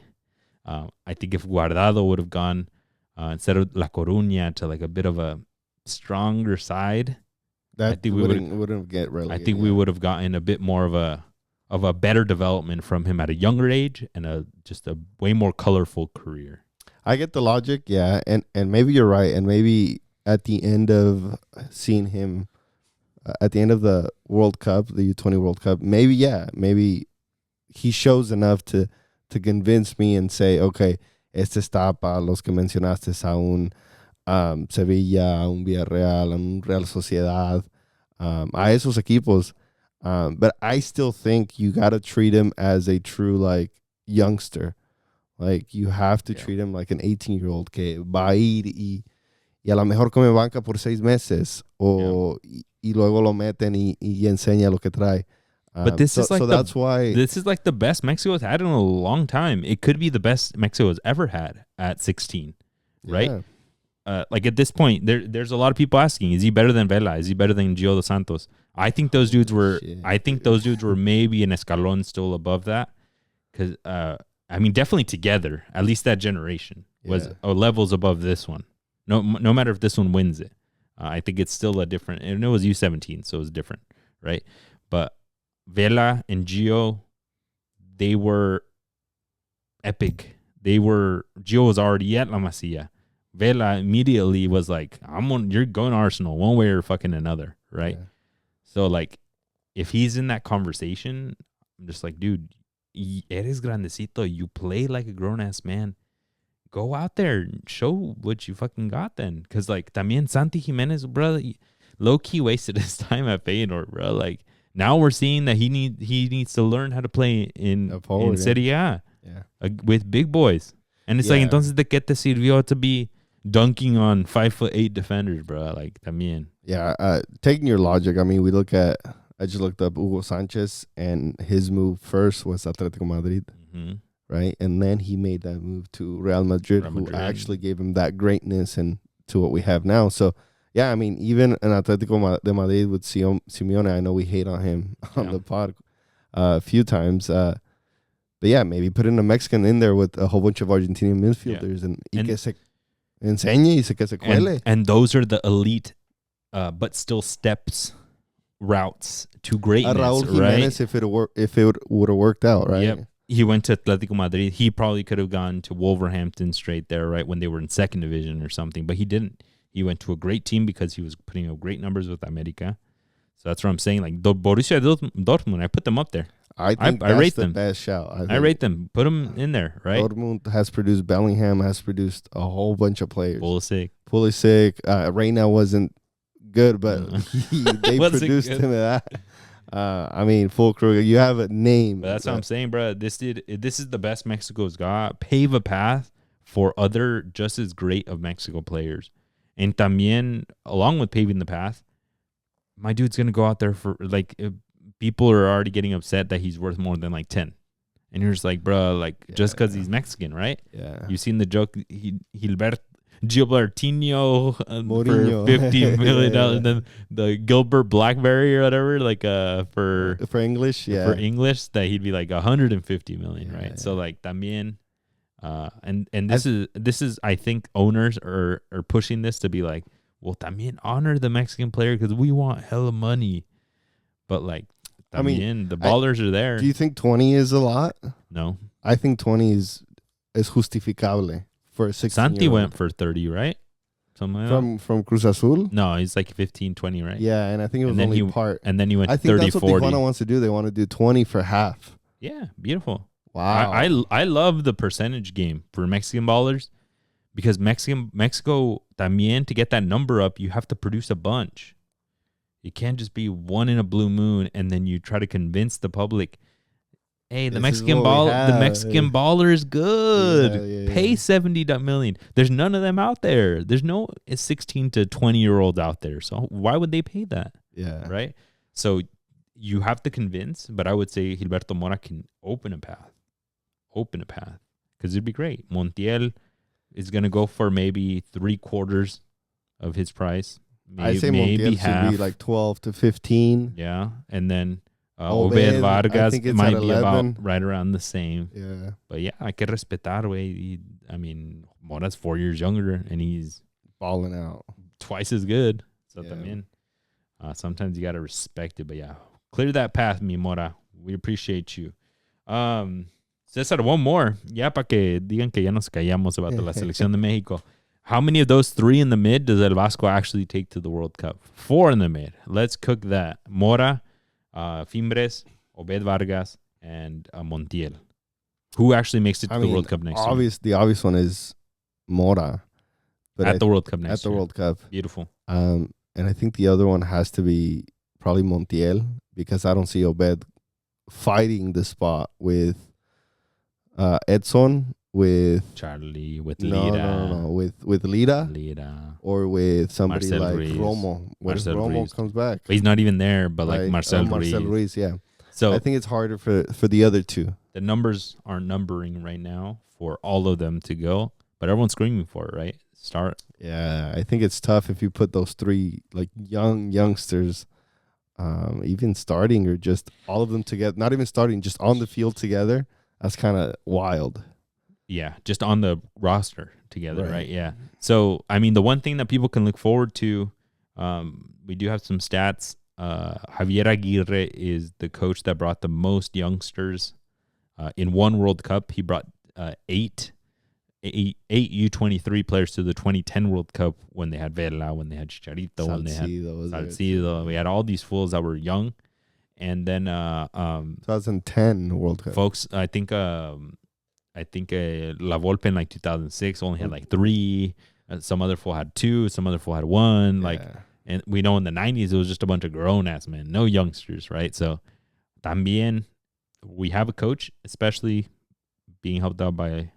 I think if Guardado would have gone instead of La Coruña to like a bit of a stronger side, I think we wouldn't get relegated. I think we would have gotten a bit more of a better development from him at a younger age and just a way more colorful career. I get the logic, yeah, and maybe you're right, and maybe at the end of seeing him at the end of the World Cup, the U20 World Cup, maybe he shows enough to convince me and say, okay, este está para los que mencionaste, a un Sevilla, a un Villarreal, a un Real Sociedad, a esos equipos. But I still think you got to treat him as a true, like, youngster. Like, you have to treat him like an 18-year-old que va a ir y a lo mejor come banca por 6 meses y luego lo meten y enseña lo que trae. But this is like that's why this is like the best Mexico's had in a long time. It could be the best Mexico's ever had at 16, right? Like at this point, there's a lot of people asking, is he better than Vela? Is he better than Gio dos Santos? I think those dudes were. I think those dudes were maybe an escalon still above that, because I mean, definitely together. At least that generation was levels above this one. No matter if this one wins it, I think it's still a different. And it was U17, so it was different, right? But Vela and Gio, they were epic. Gio was already at La Masia. Vela immediately was like, you're going to Arsenal one way or fucking another, right? Yeah. So like, if he's in that conversation, I'm just like, dude, eres grandecito. You play like a grown ass man. Go out there and show what you fucking got then. Because like, también Santi Jimenez, bro, low key wasted his time at Feyenoord, bro. Like, now we're seeing that he needs to learn how to play in Serie A with big boys. And it's like, entonces de qué te sirvió to be dunking on 5'8" defenders, bro? Like, también. Yeah, taking your logic, I mean, I just looked up Hugo Sanchez, and his move first was Atletico Madrid, right? And then he made that move to Real Madrid, who actually gave him that greatness and to what we have now. So, yeah, I mean, even an Atletico de Madrid with Simeone, I know we hate on him on the pod a few times. But yeah, maybe put in a Mexican in there with a whole bunch of Argentinian midfielders and que se enseñe y que se cuele. And those are the elite, but still steps, routes to greatness, Raúl Jiménez, right? if it would have worked out, right? Yep. He went to Atletico Madrid. He probably could have gone to Wolverhampton straight there, right, when they were in second division or something, but he didn't. He went to a great team because he was putting up great numbers with America. So that's what I'm saying. Like Borussia Dortmund, I put them up there. I think I rate them. Best shout. I rate them. Put them in there, right? Dortmund has produced Bellingham, has produced a whole bunch of players. Pulisic. Reina wasn't good, but they produced him at that. I mean, full crew. You have a name. But that's what I'm saying, bro. This is the best Mexico's got. Pave a path for other just as great of Mexico players. And también, along with paving the path, my dude's going to go out there for, like, people are already getting upset that he's worth more than, like, 10. And you're just like, bro, like, just because he's Mexican, right? Yeah. You've seen the joke, Gilberto for $50 million. Then the Gilbert Blackberry or whatever, like, for English, for English, that he'd be like $150 million, right? Yeah. So, like, también. And this is I think owners are pushing this to be like, well, también honor the Mexican player because we want hella money, but like, también, I mean, the ballers are there. Do you think 20 is a lot? No, I think 20 is justificable for a 16. Santi went for 30, right? Something like from Cruz Azul. No, he's like 15, 20, right? Yeah, and I think it was only part. And then he went. I think 30, that's what 40. Tijuana wants to do. They want to do 20 for half. Yeah, beautiful. Wow. I love the percentage game for Mexican ballers because Mexico también, to get that number up, you have to produce a bunch. You can't just be one in a blue moon and then you try to convince the public, hey, the Mexican baller is good. Pay $70 million. There's none of them out there. There's no 16 to 20-year-olds out there. So why would they pay that? Yeah. Right? So you have to convince, but I would say Gilberto Mora can open a path because it'd be great. Montiel is going to go for maybe 3/4 of his price. I say maybe Montiel half. Should be like 12 to 15. Yeah. And then Obed Vargas might be about right around the same. Yeah. But yeah, hay que respetar, güey. I mean, Mora's 4 years younger and he's balling out twice as good. So también, sometimes you got to respect it. But yeah, clear that path, mi Mora. We appreciate you. Cesar, one more. Ya para que digan que ya nos callamos about la selección de México. How many of those 3 in the mid does El Vasco actually take to the World Cup? 4 in the mid. Let's cook that. Mora, Fimbres, Obed Vargas, and Montiel. Who actually makes it to the World Cup next year? The obvious one is Mora. But at the World Cup next year. At the World Cup. Beautiful. And I think the other one has to be probably Montiel, because I don't see Obed fighting the spot with Edson, with Charlie, with Lira. No, with Lira. Or with somebody Marcel like Ruiz. Romo. What if Romo Ruiz comes back? But he's not even there, but like Marcel Ruiz, yeah. So I think it's harder for the other two. The numbers aren't numbering right now for all of them to go, but everyone's screaming for it, right? Start. Yeah, I think it's tough if you put those three like youngsters, even starting or just all of them together. Not even starting, just on the field together. That's kind of wild. Yeah, just on the roster together, right? Yeah. So, I mean, the one thing that people can look forward to, we do have some stats. Javier Aguirre is the coach that brought the most youngsters in one World Cup. He brought eight U23 players to the 2010 World Cup when they had Vela, when they had Chicharito, when they had Salcido. We had all these fools that were young. And then 2010 World Cup. Folks, I think La Volpe in like 2006 only had like 3. Some other fool had 2. Some other fool had 1. Like, and we know in the 90s it was just a bunch of grown ass men, no youngsters, right? So, también we have a coach, especially being helped out by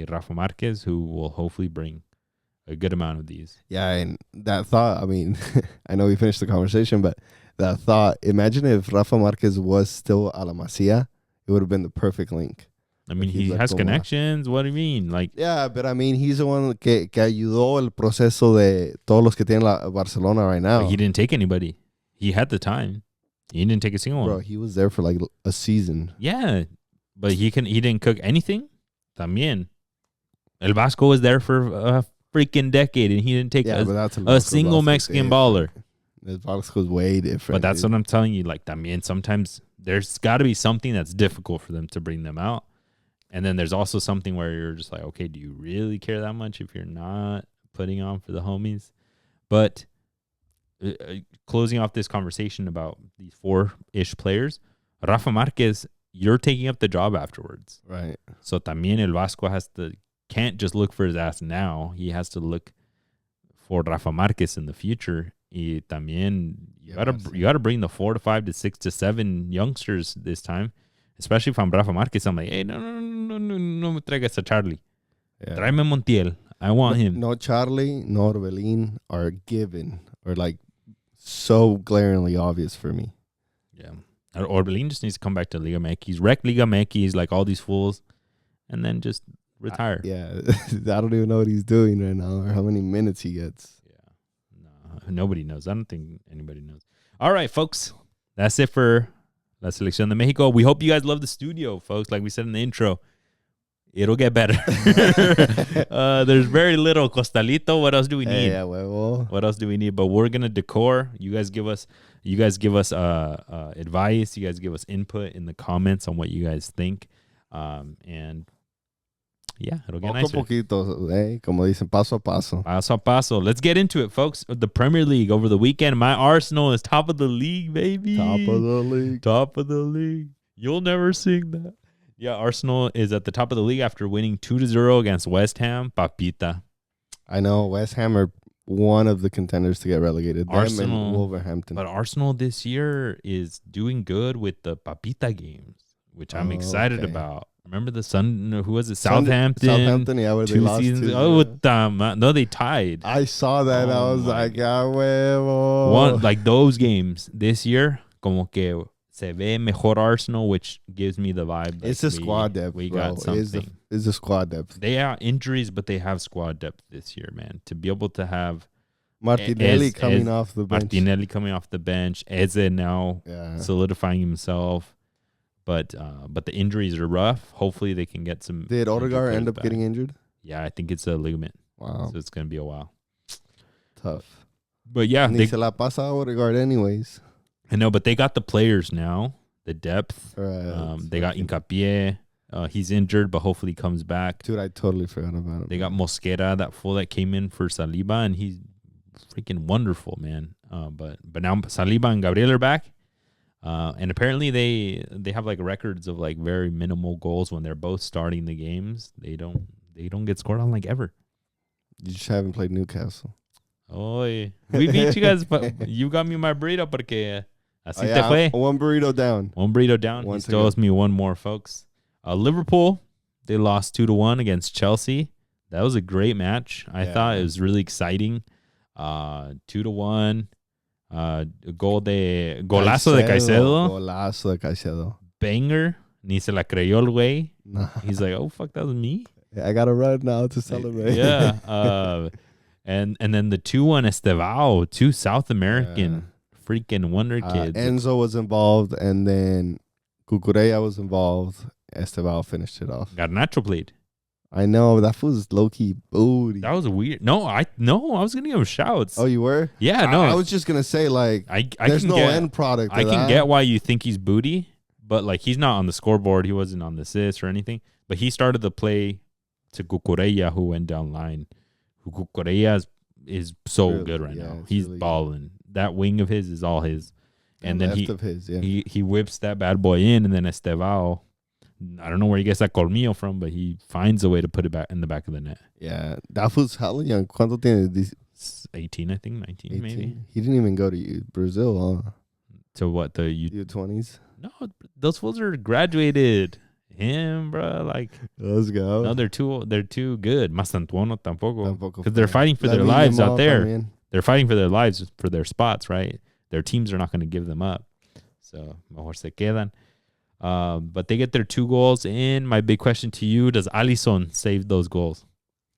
Rafa Marquez, who will hopefully bring a good amount of these. Yeah, and that thought, I mean, I know we finished the conversation, but that thought, imagine if Rafa Marquez was still a la Masia, it would have been the perfect link. I mean, he has connections. What do you mean? Like, yeah, but I mean, he's the one que ayudó el proceso de todos los que tienen la Barcelona right now. He didn't take anybody. He had the time. He didn't take a single one. Bro, he was there for like a season. Yeah, but he didn't cook anything. También. El Vasco was there for a freaking decade, and he didn't take a single Mexican baller. El Vasco's way different. But that's what I'm telling you. Like, también, sometimes there's got to be something that's difficult for them to bring them out. And then there's also something where you're just like, okay, do you really care that much if you're not putting on for the homies? But closing off this conversation about these 4-ish players, Rafa Marquez, you're taking up the job afterwards. Right. So también el Vasco can't just look for his ass now. He has to look for Rafa Marquez in the future. Y también you gotta bring the 4 to 5 to 6 to 7 youngsters this time. Especially if I'm Rafa Marquez, I'm like, hey, no me traigas a Charlie. Yeah. Tráeme Montiel. I want him. No Charlie, no Orbelín are given, or like so glaringly obvious for me. Yeah. Orbelín just needs to come back to Liga MX. Wreck Liga MX like all these fools, and then just retire. I don't even know what he's doing right now or how many minutes he gets. Yeah. No, nobody knows. I don't think anybody knows. All right, folks. That's it for La Selección de Mexico. We hope you guys love the studio, folks. Like we said in the intro, it'll get better. There's very little. Costalito, what else do we need? What else do we need? But we're gonna decor. You guys give us advice. You guys give us input in the comments on what you guys think. And yeah, it'll get nicer. Poco poquito, como dicen, paso a paso. Paso a paso. Let's get into it, folks. The Premier League over the weekend. My Arsenal is top of the league, baby. Top of the league. You'll never sing that. Yeah, Arsenal is at the top of the league after winning 2-0 against West Ham. Papita. I know West Ham are one of the contenders to get relegated. Arsenal, them and Wolverhampton. But Arsenal this year is doing good with the Papita games, which I'm excited about. Remember the who was it? Southampton, yeah, where they lost to. No, they tied. I saw that. I was like, huevo. Like those games this year, como que se ve mejor Arsenal, which gives me the vibe. It's the squad depth. We got something. It's the squad depth. They are injuries, but they have squad depth this year, man. To be able to have Martinelli coming off the bench. Eze now solidifying himself. But the injuries are rough. Hopefully they can get some. Did Odegaard end up getting injured? Yeah, I think it's a ligament. Wow. So it's going to be a while. Tough. But yeah. Ni se la pasa Odegaard anyways. I know, but they got the players now. The depth. Right. They got Hincapié. He's injured, but hopefully he comes back. Dude, I totally forgot about it. They got Mosquera, that fool that came in for Saliba, and he's freaking wonderful, man. But now Saliba and Gabriel are back. And apparently they have like records of like very minimal goals when they're both starting the games. They don't get scored on like ever. You just haven't played Newcastle. Oh, we beat you guys, but you got me my burrito porque Así te fue. One burrito down. One burrito down. He still owes me one more, folks. Liverpool, they lost 2-1 against Chelsea. That was a great match. I thought it was really exciting. 2-1. Golazo de Caicedo. Golazo de Caicedo. Banger. Ni se la creyó el güey. Nah. He's like, oh, fuck, that was me. I got to run now to celebrate. Yeah. And then the 2-1 Estevao, 2 South American freaking wonder kids. Enzo was involved, and then Cucurella was involved. Estevao finished it off. Garnacho played. I know, that was low-key booty. That was weird. No, I was going to give him shouts. Oh, you were? Yeah, no. I was just going to say, like, there's no end product to I can get why you think he's booty, but, like, he's not on the scoreboard. He wasn't on the assist or anything. But he started the play to Cucurella, who went down line. Cucurella is so really good right now. He's really balling. That wing of his is all his. And then he whips that bad boy in, and then Estevao, I don't know where he gets that colmillo from, but he finds a way to put it back in the back of the net. Yeah, that was hella young. ¿Cuánto tiene? 18, I think, 19 18? Maybe. He didn't even go to Brazil, huh? To what, the U20s? No, those fools are graduated. Him, bro, like, let's go. No, they're too good. Mastantuono tampoco, because they're fighting for their lives out there. They're fighting for their lives, for their spots, right? Their teams are not going to give them up, so mejor se quedan. But they get their 2 goals in. My big question to you: does Alisson save those goals?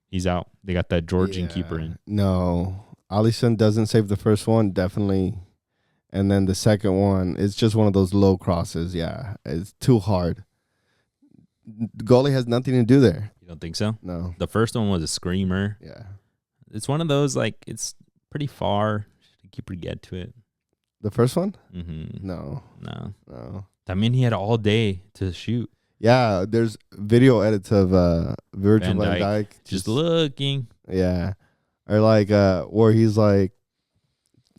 He's out. They got that Georgian keeper in. No, Alisson doesn't save the first one, definitely, and then the second one is just one of those low crosses. Yeah, it's too hard. The goalie has nothing to do there. You don't think so? No. The first one was a screamer. Yeah. It's one of those, like, it's pretty far. The keeper get to it. The first one? Mm-hmm. No. I mean, he had all day to shoot. Yeah, there's video edits of Virgil van Dijk just looking. Yeah. Or like where he's like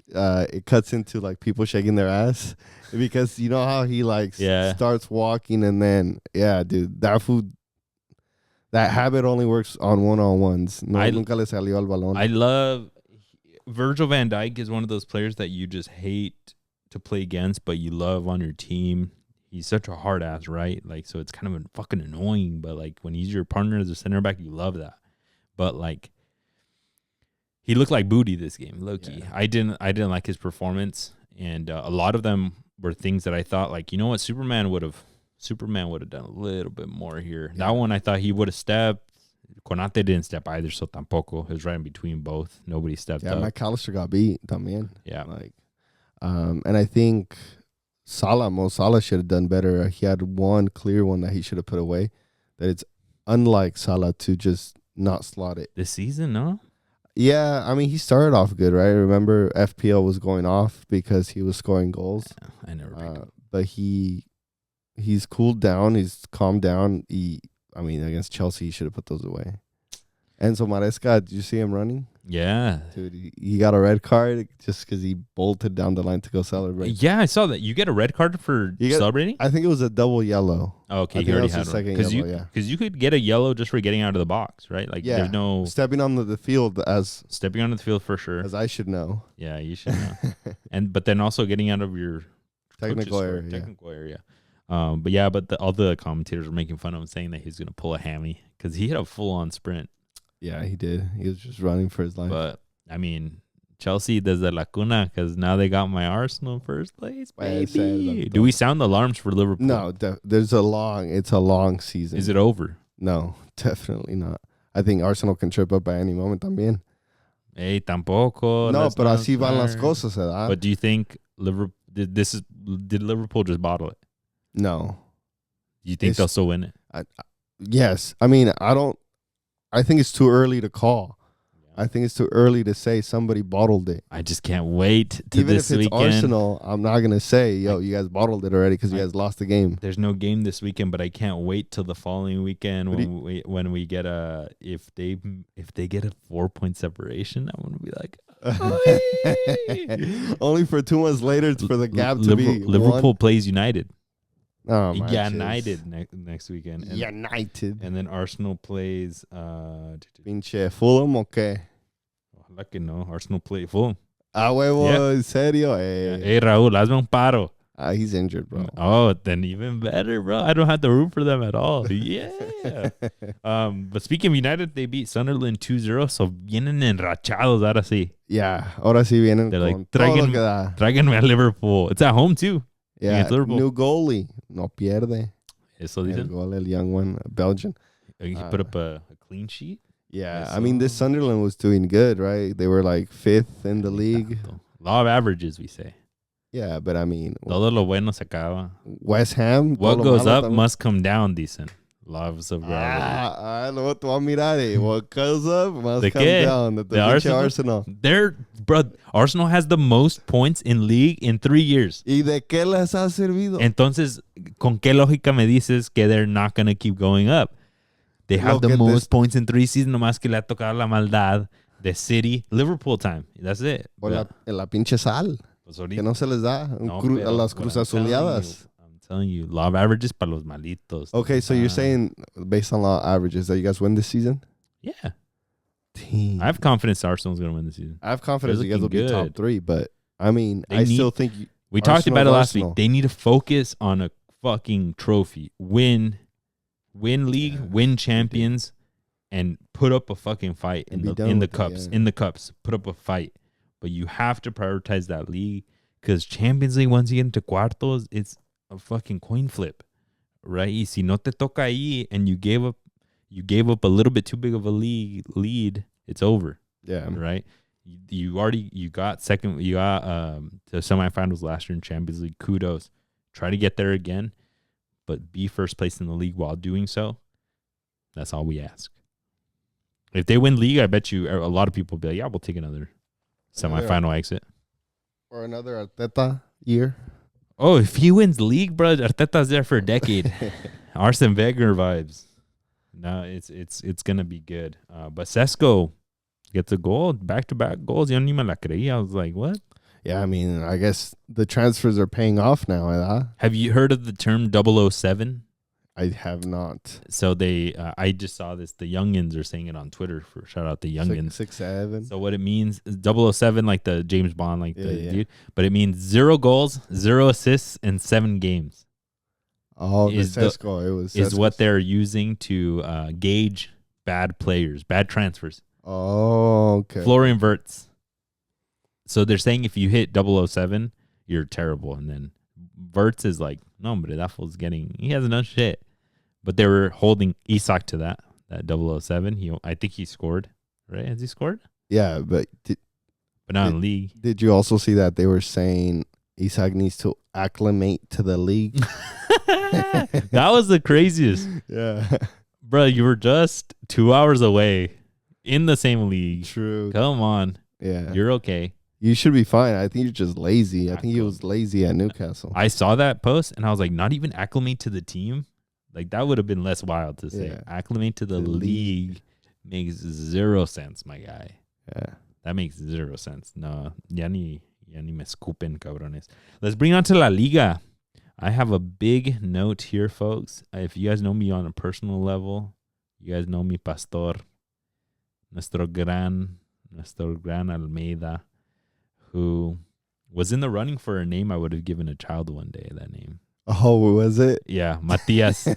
it cuts into like people shaking their ass because you know how he like starts walking and then dude, that habit only works on one-on-ones. Nunca le salió el balón. I love Virgil van Dijk is one of those players that you just hate to play against, but you love on your team. He's such a hard ass, right? Like, so it's kind of fucking annoying, but like when he's your partner as a center back, you love that. But like, he looked like booty this game, low-key. Yeah. I didn't like his performance, and a lot of them were things that I thought, like, you know what, Superman would have done a little bit more here. Yeah. That one I thought he would have stepped. Konate didn't step either, so tampoco. It was right in between both. Nobody stepped up. Yeah, McAllister got beat también. Yeah. Like, and I think Mo Salah should have done better. He had one clear one that he should have put away. That it's unlike Salah to just not slot it. This season, no? Yeah, I mean, he started off good, right? Remember, FPL was going off because he was scoring goals. Yeah, I never picked him. But he's cooled down. He's calmed down. Against Chelsea, he should have put those away. Enzo Maresca, did you see him running? Yeah. Dude, he got a red card just because he bolted down the line to go celebrate. Yeah, I saw that. You get a red card for celebrating? I think it was a double yellow. Oh, okay, he already had one. Because you could get a yellow just for getting out of the box, right? Like, there's no... Stepping onto the field Stepping onto the field for sure. As I should know. Yeah, you should know. But then also getting out of your... Technical area. But all the commentators were making fun of him, saying that he's going to pull a hammy because he hit a full-on sprint. Yeah, he did. He was just running for his life. But, I mean, Chelsea desde la cuna because now they got my Arsenal first place, baby. Do we sound the alarms for Liverpool? No, it's a long season. Is it over? No, definitely not. I think Arsenal can trip up by any moment también. Hey, tampoco. No, pero así van las cosas, ¿verdad? But do you think did Liverpool just bottle it? No. Do you think they'll still win it? Yes. I mean, I think it's too early to call. Yeah. I think it's too early to say somebody bottled it. I just can't wait to Even this if it's weekend. Arsenal, I'm not going to say, you guys bottled it already because you guys lost the game. There's no game this weekend, but I can't wait till the following weekend when we get if they get a 4-point separation, I'm going to be like, only for 2 months later for the gap to be Liverpool plays United. Oh, my United next weekend. United. And then Arsenal plays Pinche Fulham, okay. Ojalá que no. Arsenal play Fulham. huevo, en serio. Hey, Raúl, hazme un paro. He's injured, bro. Oh, then even better, bro. I don't have to root for them at all. Yeah. But speaking of United, they beat Sunderland 2-0, so vienen enrachados ahora sí. Yeah, ahora sí vienen They're con like, todo lo que da. tráiganme a Liverpool. It's at home, too. Yeah, new goalie. No pierde. Eso dicen. El young one, Belgian. He put up a clean sheet? Yeah, I mean, this Sunderland was doing good, right? They were like 5th in the league. Law of averages, we say. Yeah, but I mean... Todo lo bueno se acaba. West Ham... What goes up también must come down, dicen. Laws of gravity. Lo tú vas a mirar. What goes up must come down. The Arsenal. Arsenal has the most points in league in 3 years. ¿Y de qué les ha servido? Entonces, ¿con qué lógica me dices que they're not going to keep going up? They have the most points in 3 seasons, nomás que le ha tocado la maldad de City, Liverpool time. That's it. O la pinche sal. Pues que no se les da a las cruzazuleadas. I'm telling you, law of averages para los malitos. Okay, so you're saying, based on law of averages, that you guys win this season? Yeah. Team. I have confidence Arsenal's going to win this season. I have confidence you guys will be top 3, but I mean, still think... We talked about it last week. They need to focus on a fucking trophy. Win league, win champions, and put up a fucking fight in the cups. In the cups, put up a fight. But you have to prioritize that league because Champions League, once you get into cuartos, it's a fucking coin flip, right? Y si no te toca ahí and you gave up a little bit too big of a lead, it's over. Yeah. Right? You got to semifinals last year in Champions League. Kudos. Try to get there again, but be first place in the league while doing so. That's all we ask. If they win league, I bet you a lot of people will be like, yeah, we'll take another semi-final exit. Or another Arteta year. Oh, if he wins league, bro, Arteta's there for a decade. Arsene Wenger vibes. No, it's gonna be good. But Sesko gets a goal, back-to-back goals. Yo ni me la creí. I was like, what? Yeah, I mean, I guess the transfers are paying off now. Have you heard of the term 007? I have not. So I just saw this. The youngins are saying it on Twitter. Shout out the youngins. 6'7". So what it means is 007, like the James Bond, dude. But it means 0 goals, 0 assists, and 7 games. Oh, is what they're using to gauge bad players, bad transfers. Oh, okay. Florian Wirtz. So they're saying if you hit 007, you're terrible, and then Wirtz is like, no, but that fool's he hasn't done shit. But they were holding Isak to that 007. I think he scored, right? Has he scored? Yeah, but not in league. Did you also see that they were saying Isak needs to acclimate to the league? That was the craziest. Yeah. Bro, you were just 2 hours away in the same league. True. Come on. Yeah. You're okay. You should be fine. I think you're just lazy. I think he was lazy at Newcastle. I saw that post and I was like, not even acclimate to the team? Like, that would have been less wild to say. Yeah. Acclimate to the league makes 0 sense, my guy. Yeah. That makes 0 sense. No, ya ni me escupen, cabrones. Let's bring on to La Liga. I have a big note here, folks. If you guys know me on a personal level, you guys know me, Pastor. Nuestro gran Almeyda, who was in the running for a name I would have given a child one day, that name. Oh, was it? Yeah, Matias.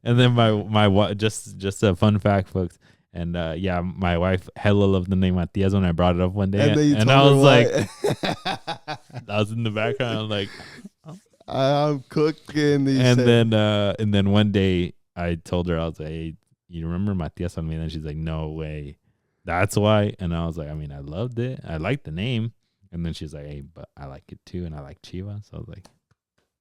And then my just a fun fact, folks. And yeah, my wife hella loved the name Matias when I brought it up one day. And I was like, I was in the background, I was like, I'm cooking these. And then one day I told her, I was like, hey, you remember Matias Almeyda? And she's like, no way. That's why. And I was like, I mean, I loved it. I liked the name. And then she's like, hey, but I like it too. And I like Chivas. So I was like,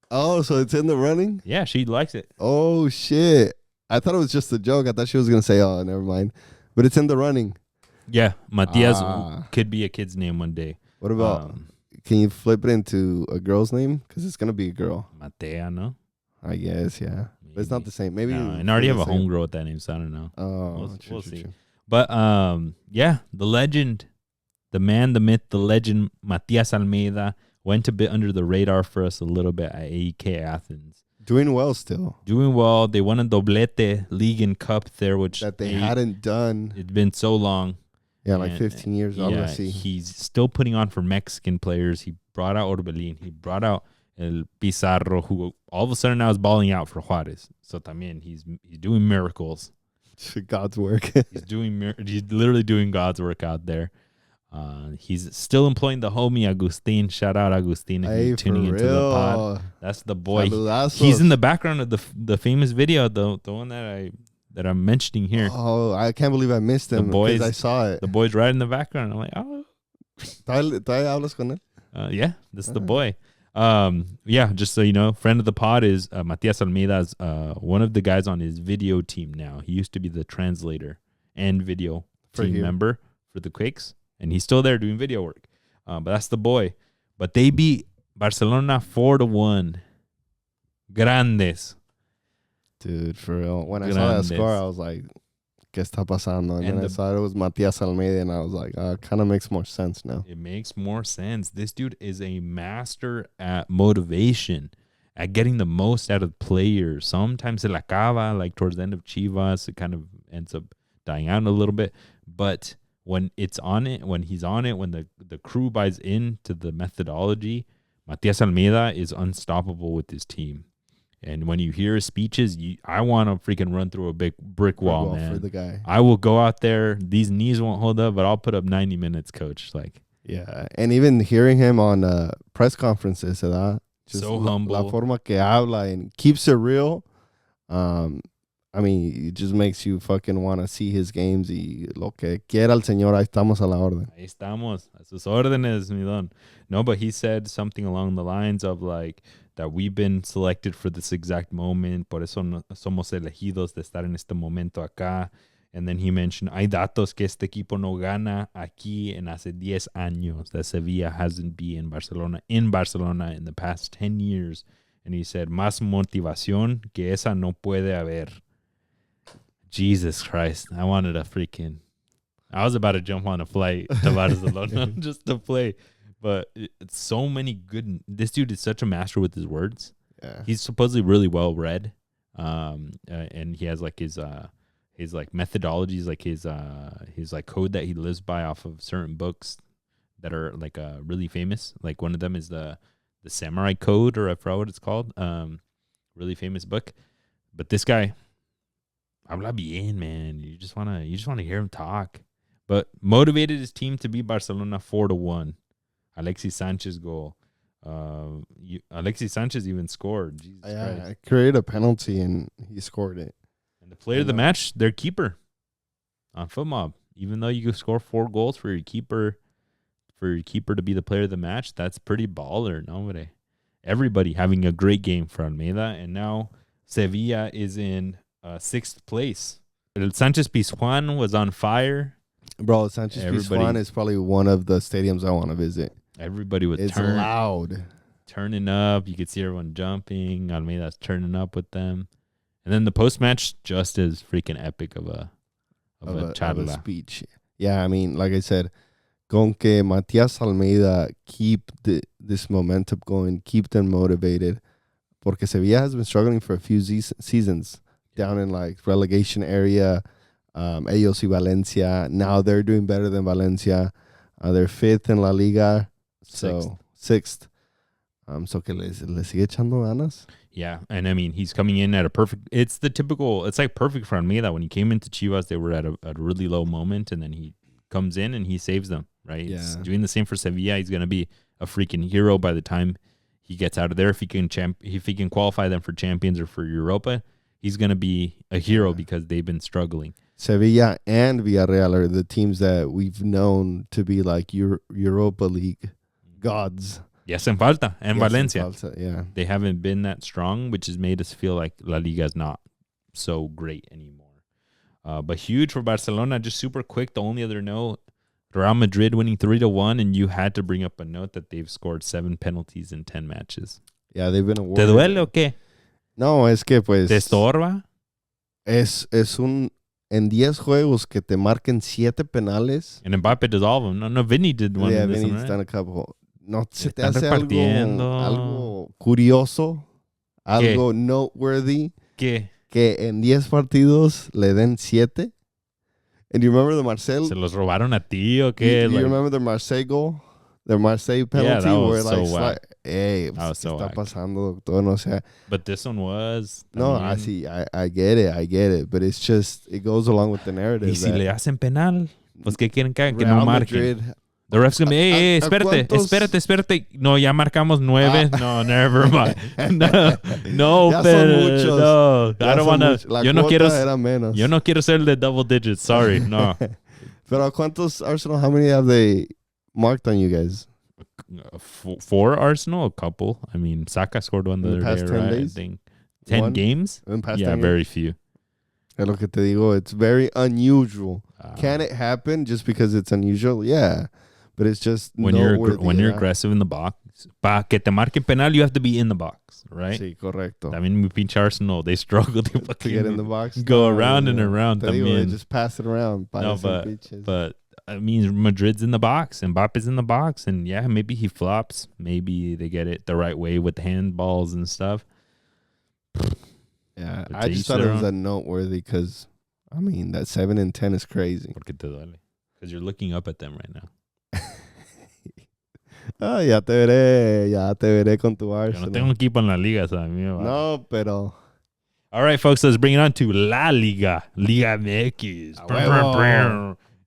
oh, so it's in the running? Yeah, she likes it. Oh, shit. I thought it was just a joke. I thought she was going to say, oh, never mind. But it's in the running. Yeah, Matias could be a kid's name one day. What about, can you flip it into a girl's name? Because it's going to be a girl. Matea, no? I guess, yeah. Maybe. But it's not the same. Maybe. No, and I already have a homegirl with that name, so I don't know. Oh, we'll see. True. But, yeah, the legend, the man, the myth, the legend, Matias Almeyda, went a bit under the radar for us a little bit at AEK Athens. Doing well still. Doing well. They won a doblete league and cup there, which that they hadn't done. It's been so long. Yeah, like 15 years old. Yeah, he's still putting on for Mexican players. He brought out Orbelin. He brought out El Pizarro, who all of a sudden now is balling out for Juarez. So también he's doing miracles. God's work. He's literally doing God's work out there. He's still employing the homie Agustin. Shout out Agustin if you're tuning into the pod. That's the boy. He's in the background of the famous video, the one that I'm mentioning here. Oh, I can't believe I missed him because I saw it. The boy's right in the background. I'm like, oh. ¿Todavía hablas con él? Yeah, that's the boy. Yeah, just so you know, friend of the pod is Matias Almeyda is one of the guys on his video team now. He used to be the translator and video team member for the Quakes, and he's still there doing video work. But that's the boy. But they beat Barcelona 4-1. Grandes. Dude, for real. When I saw that score, I was like, ¿qué está pasando? And then I saw it was Matias Almeyda, and I was like, it kind of makes more sense now. It makes more sense. This dude is a master at motivation, at getting the most out of players. Sometimes se la acaba, like towards the end of Chivas, it kind of ends up dying out a little bit. But when he's on it, when the crew buys into the methodology, Matias Almeyda is unstoppable with his team. And when you hear his speeches, I want to freaking run through a big brick wall, man. For the guy. I will go out there. These knees won't hold up, but I'll put up 90 minutes, coach. Like, yeah, and even hearing him on press conferences, just so humble. La forma que habla and keeps it real. I mean, it just makes you fucking want to see his games. Y lo que quiera el señor, ahí estamos a la orden. Ahí estamos. A sus órdenes, mi don. No, but he said something along the lines of like, that we've been selected for this exact moment, por eso somos elegidos de estar en este momento acá. And then he mentioned, hay datos que este equipo no gana aquí en hace 10 años, that Sevilla hasn't been in Barcelona in the past 10 years. And he said, más motivación que esa no puede haber. Jesus Christ. I was about to jump on a flight to Barcelona just to play. But it's so many good. This dude is such a master with his words. Yeah. He's supposedly really well read, and he has like his like methodologies, like his like code that he lives by off of certain books that are like really famous. Like one of them is the Samurai Code, or I forgot what it's called. Really famous book. But this guy, habla bien, man. You just wanna hear him talk. But motivated his team to beat Barcelona 4-1. Alexis Sanchez goal. Alexis Sanchez even scored. Jesus Christ. I created a penalty and he scored it. And the player of the match, their keeper on FootMob. Even though you could score 4 goals for your keeper to be the player of the match, that's pretty baller. Nobody. Everybody having a great game for Almeyda, and now Sevilla is in 6th place. El Sanchez Pizjuan was on fire. Bro, Sanchez Pizjuan is probably one of the stadiums I want to visit. Everybody was loud. Turning up. You could see everyone jumping. Almeyda's turning up with them. And then the post-match, just as freaking epic of a speech. Yeah, I mean, like I said, con que Matias Almeyda keep this momentum going, keep them motivated. Porque Sevilla has been struggling for a few seasons down in like relegation area. Ellos y Valencia. Now they're doing better than Valencia. They're 5th in La Liga. So 6th. So que le sigue echando ganas. Yeah, and I mean, he's coming in at a perfect... It's like perfect for Almeyda. When he came into Chivas, they were at a really low moment, and then he comes in and he saves them, right? Yeah. He's doing the same for Sevilla. He's going to be a freaking hero by the time he gets out of there. If he can qualify them for Champions or for Europa, he's going to be a hero because they've been struggling. Sevilla and Villarreal are the teams that we've known to be like Europa League gods. Yes, en falta. And Valencia. Yeah. They haven't been that strong, which has made us feel like La Liga is not so great anymore. But huge for Barcelona. Just super quick. The only other note, Real Madrid winning 3-1, and you had to bring up a note that they've scored 7 penalties in 10 matches. Yeah, they've been awarded. ¿Te duele o qué? No, es que pues... ¿Te estorba? Es en 10 juegos que te marquen 7 penales. And Mbappe does all of them. No, Vinny did one. Yeah, Vinny's right? Done a couple. No se te hace algo curioso, algo noteworthy. ¿Qué? Que en 10 partidos le den 7. And do you remember the Marcel? Se los robaron a ti o qué? Do you remember the Marseille goal? The Marseille penalty? Yeah, that was so whack. Hey, that was so está whack. pasando, doctor? No sé. But this one was. No, I see. I get it. But it's just, it goes along with the narrative. Y si le hacen penal, pues ¿qué quieren que haga? Que Real no marquen. Madrid, The ref's gonna be, espérate. No, ya marcamos 9. No, never mind. No, ya pero, son muchos. no. I don't wanna. Yo no quiero ser el de double digits. Sorry, no. Pero ¿cuántos Arsenal? How many have they marked on you guys? 4 Arsenal, a couple. I mean, Saka scored one the other day, 10 right? days? I think 10 games. Yeah, very few. Es lo que te digo. It's very unusual. Can it happen just because it's unusual? Yeah. But it's just when you're aggressive in the box. Pa que te marquen penal, you have to be in the box, right? Sí, correcto. También mi pinche Arsenal, they struggle to get in the box. Go around and around. They just pass it around. No, but I mean, Madrid's in the box, Mbappe's in the box, and yeah, maybe he flops. Maybe they get it the right way with the handballs and stuff. Yeah, I just thought it was noteworthy because, I mean, that 7 and 10 is crazy. Porque te duele? Because you're looking up at them right now. Ya te veré con tu Arsenal. Yo no tengo equipo en la liga, ¿sabes? No, pero... All right, folks, let's bring it on to La Liga. Liga MX.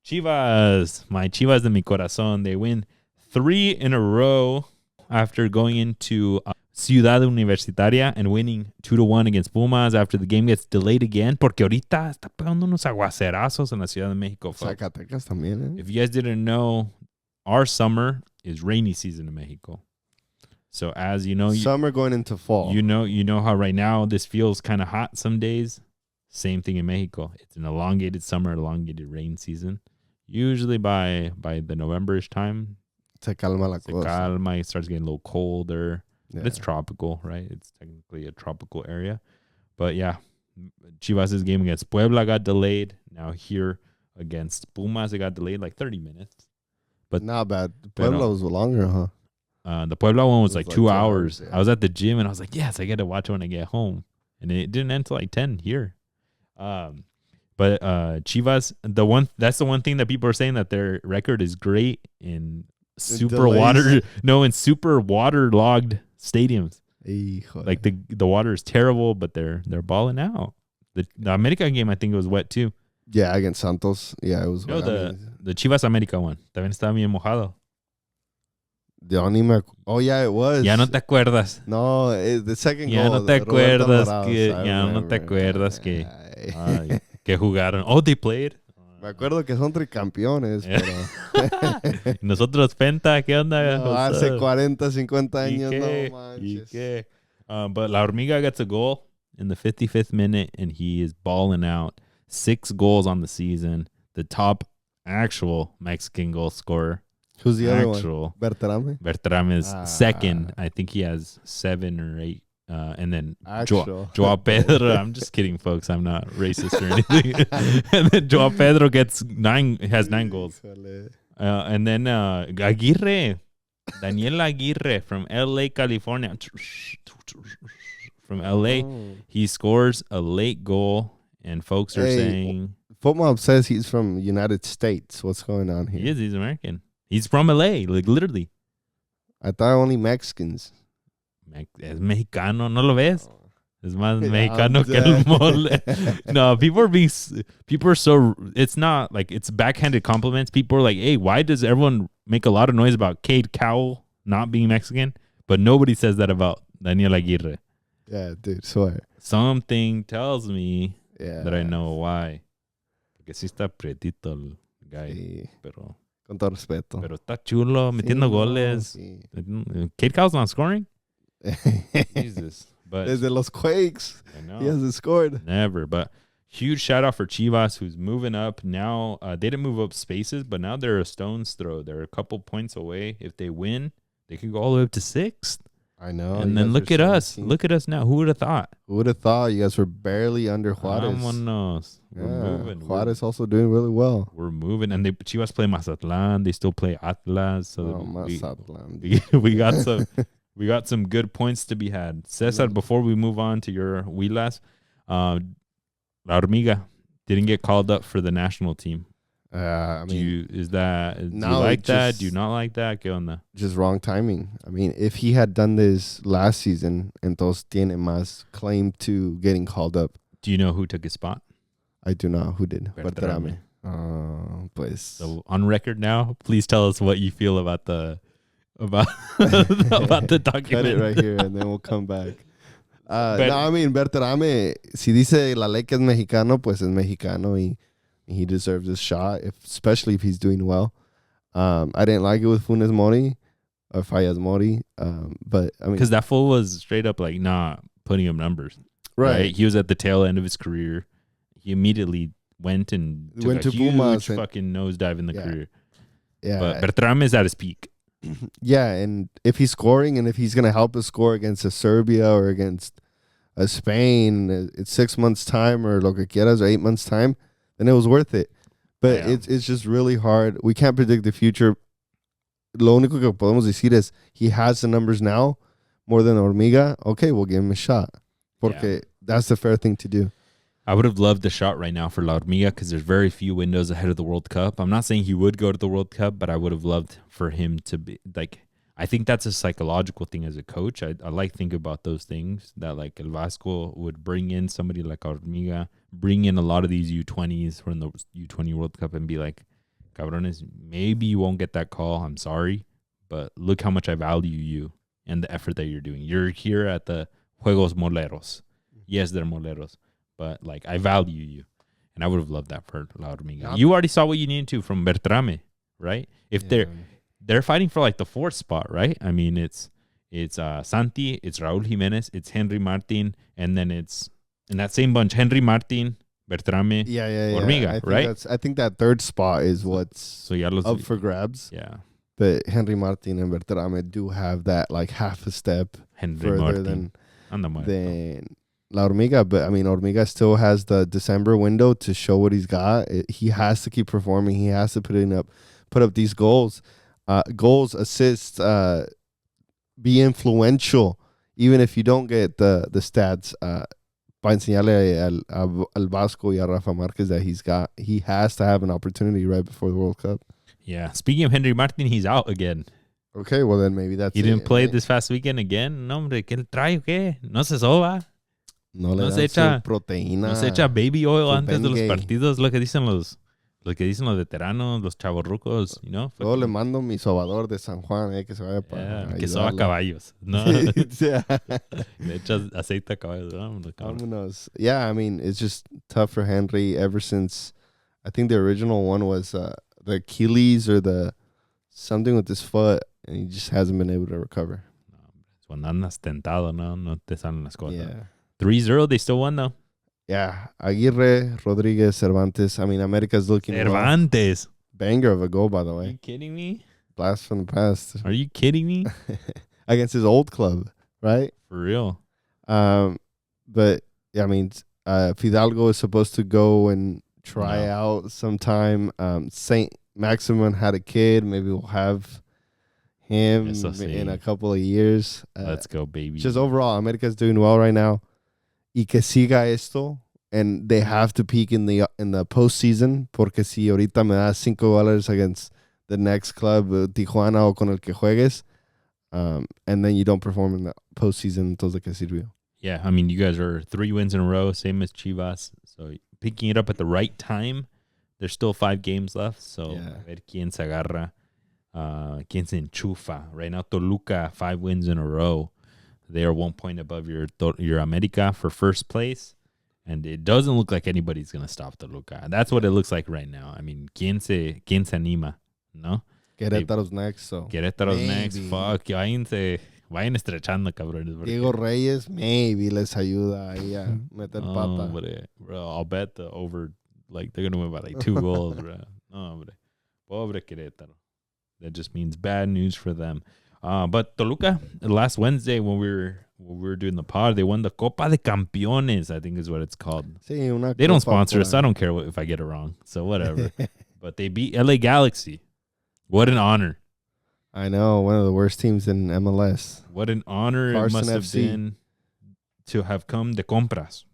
Chivas. My Chivas de mi corazón. They win 3 in a row after going into Ciudad Universitaria and winning 2-1 against Pumas after the game gets delayed again. Porque ahorita está pegando unos aguacerazos en la Ciudad de México, folks. Zacatecas también, If you guys didn't know, our summer is rainy season in Mexico. So as you know, summer going into fall. You know how right now this feels kind of hot some days. Same thing in Mexico. It's an elongated summer, elongated rain season. Usually by the November-ish time, se calma la cosa. It starts getting a little colder. Yeah. But it's tropical, right? It's technically a tropical area. But yeah, Chivas' game against Puebla got delayed. Now here against Pumas, it got delayed like 30 minutes. But not bad. Puebla was longer, huh? The Puebla one was like 2 hours. Yeah. I was at the gym and I was like, yes, I get to watch it when I get home. And it didn't end till like 10 here. But Chivas, that's the one thing that people are saying, that their record is great in super waterlogged stadiums. Híjole. Like the water is terrible, but they're balling out. The America game, I think it was wet too. Yeah, against Santos. Yeah, it was wet. The Chivas America one. También estaba bien mojado. Oh, yeah, it was. Ya no te acuerdas. No, the second ya goal. No te acuerdas no te acuerdas que jugaron. Oh, they played. Me acuerdo que son tricampeones, pero... Nosotros Penta, ¿qué onda? No, hace 40, 50 años, no manches. But La Hormiga gets a goal in the 55th minute, and he is balling out. 6 goals on the season. The top actual Mexican goal scorer. Who's the other one? Berterame is second. I think he has 7 or 8. And then Joao Pedro. I'm just kidding, folks. I'm not racist or anything. And then Joao Pedro has 9 goals. And then Daniel Aguirre from LA, California. From LA, he scores a late goal, and folks are saying Footmob says he's from United States. What's going on here? He's American. He's from LA, like literally. I thought only Mexicans. Es mexicano, ¿no lo ves? Es más mexicano que el mole. No, people are so, it's not like, it's backhanded compliments. People are like, hey, why does everyone make a lot of noise about Cade Cowell not being Mexican? But nobody says that about Daniel Aguirre. Yeah, dude, swear. Something tells me that I know why. Porque sí está prietito el guy. Sí. Pero, con todo respeto. Pero está chulo, metiendo goles. Sí. Cade Cowell's not scoring? Jesus. But desde los Quakes, he hasn't scored. Never. But huge shout out for Chivas, who's moving up now. They didn't move up spaces, but now they're a stone's throw. They're a couple points away. If they win, they could go all the way up to 6th. I know. And then look at us. Look at us now. Who would have thought? Who would have thought? You guys were barely under Juarez. Vámonos. We're moving. Juarez also doing really well. We're moving. And Chivas play Mazatlan. They still play Atlas. So Mazatlan. We got some... We got some good points to be had. Cesar, before we move on to your Huilas, La Hormiga, Didn't get called up for the national team. I mean, do you like that? Do you not like that? ¿Qué onda? Just wrong timing. I mean, if he had done this last season, entonces tiene más claim to getting called up. Do you know who took his spot? I do not. Who did? Bertrame. Pues. So on record now, please tell us what you feel about the document. Cut it right here, and then we'll come back. No, I mean, Bertrame, si dice la ley que es mexicano, pues es mexicano y he deserves a shot, especially if he's doing well. I didn't like it with Funes Mori or Fayez Mori, but I mean, because that fool was straight up like not putting up numbers. Right. He was at the tail end of his career. He immediately went and took a huge fucking nosedive in the career. Yeah, but Bertrame is at his peak. Yeah, and if he's scoring and if he's going to help us score against a Serbia or against a Spain, it's 6 months' time or lo que quieras or 8 months' time, then it was worth it. But it's just really hard. We can't predict the future. Lo único que podemos decir es he has the numbers now more than Hormiga. Okay, we'll give him a shot. Porque that's the fair thing to do. I would have loved the shot right now for La Hormiga because there's very few windows ahead of the World Cup. I'm not saying he would go to the World Cup, but I would have loved for him to be like, I think that's a psychological thing as a coach. I like thinking about those things that like El Vasco would bring in somebody like Hormiga, bring in a lot of these U20s from the U20 World Cup and be like, cabrones, maybe you won't get that call. I'm sorry, but look how much I value you and the effort that you're doing. You're here at the Juegos Moleros. Yes, they're Moleros. But, like, I value you. And I would have loved that for La Hormiga. Yep. You already saw what you needed to from Bertrame, right? If they're fighting for, like, the fourth spot, right? I mean, it's Santi, it's Raúl Jiménez, it's Henry Martin, and then it's, in that same bunch, Henry Martin, Bertrame, Hormiga, right? I think that third spot is what's up for grabs. Yeah. But Henry Martin and Bertrame do have that, like, half a step further than La Hormiga, but I mean, Hormiga still has the December window to show what he's got. He has to keep performing. He has to put up these goals, assists, be influential, even if you don't get the stats. Para enseñarle al Vasco y a Rafa Márquez that he has to have an opportunity right before the World Cup. Yeah. Speaking of Henry Martin, he's out again. Okay, well then maybe that's he didn't play this past weekend again. No, hombre, ¿qué le trae o qué? No se soba. No se echa proteína. No se echa baby oil antes de los partidos, lo que dicen los veteranos, los chavorrucos, you know. Luego le mando mi sobador de San Juan, que se vaya para que soba caballos, no. Le echas aceite a caballos. Vámonos. Yeah, I mean, it's just tough for Henry ever since, I think the original one was the Achilles or the something with his foot, and he just hasn't been able to recover. Cuando andas tentado, no te salen las cosas. Yeah. 3-0, they still won though. Yeah, Aguirre, Rodriguez, Cervantes. I mean, America's looking Cervantes. Well. Banger of a goal, by the way. Are you kidding me? Blast from the past. Are you kidding me? Against his old club, right? For real. But yeah, I mean, Fidalgo is supposed to go and try out sometime. Saint Maximin had a kid. Maybe we'll have him in a couple of years. Let's go, baby. Just overall, America's doing well right now. Y que siga esto, and they have to peak in the postseason, porque si ahorita me das $5 against the next club, Tijuana o con el que juegues, and then you don't perform in the postseason, entonces que sirvió. Yeah, I mean, you guys are 3 wins in a row, same as Chivas, so picking it up at the right time. There's still 5 games left, so a ver quién se agarra, quién se enchufa. Right now, Toluca, 5 wins in a row. They are 1 point above your America for first place. And it doesn't look like anybody's going to stop Toluca. That's what it looks like right now. I mean, ¿quién se anima? ¿No? Querétaro's next, so. Querétaro's next. Fuck. Vayan estrechando, cabrones. Diego Reyes, maybe les ayuda ahí a meter pata. Bro, I'll bet the over, like, they're going to win by like 2 goals, bro. No, hombre. Pobre Querétaro. That just means bad news for them. But Toluca, last Wednesday when we were doing the pod, they won the Copa de Campeones, I think is what it's called. Sí, they don't sponsor us. I don't care if I get it wrong. So whatever. But they beat LA Galaxy. What an honor. I know, one of the worst teams in MLS. What an honor Carson it must have been to have come de compras.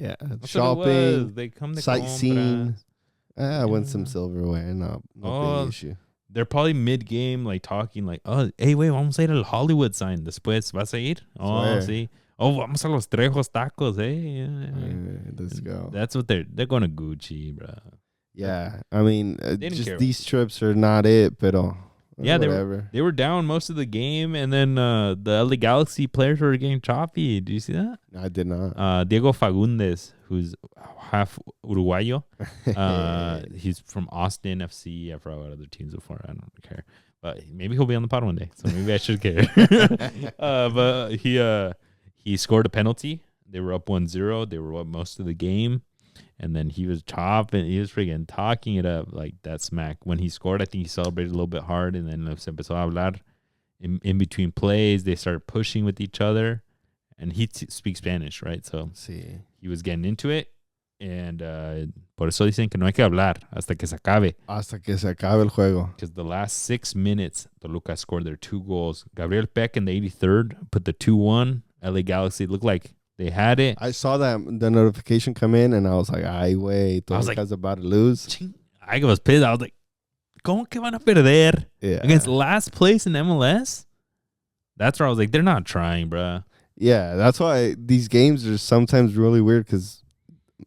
Yeah, That's shopping, they come to sightseeing. I won some silverware. No big issue. They're probably mid-game, like talking, like, "Oh, hey, wait, vamos a ir al Hollywood sign. Después, ¿vas a ir? Oh, sí. Oh, vamos a los Trejos tacos, eh? Yeah. Let's go. That's what they're going to Gucci, bro. Yeah, I mean, just these trips are not it, pero yeah, whatever. They were down most of the game, and then the LA Galaxy players were getting choppy. Do you see that? I did not. Diego Fagundes, who's half Uruguayo. He's from Austin FC. I forgot what other teams before. I don't care. But maybe he'll be on the pod one day, so maybe I should care. But he scored a penalty. They were up 1-0. They were up most of the game. And then he was chopping. He was freaking talking it up like that smack. When he scored, I think he celebrated a little bit hard. And then se empezó a hablar in between plays. They started pushing with each other. And he speaks Spanish, right? So he was getting into it. And por eso dicen que no hay que hablar hasta que se acabe. Hasta que se acabe el juego. Because the last 6 minutes, Toluca scored their 2 goals. Gabriel Peck in the 83rd put the 2-1. LA Galaxy looked like they had it. I saw the notification come in, and I was like, ay, güey, Toluca's about to lose. I was pissed. I was like, ¿cómo que van a perder? Against last place in MLS? That's where I was like, they're not trying, bro. Yeah, that's why these games are sometimes really weird because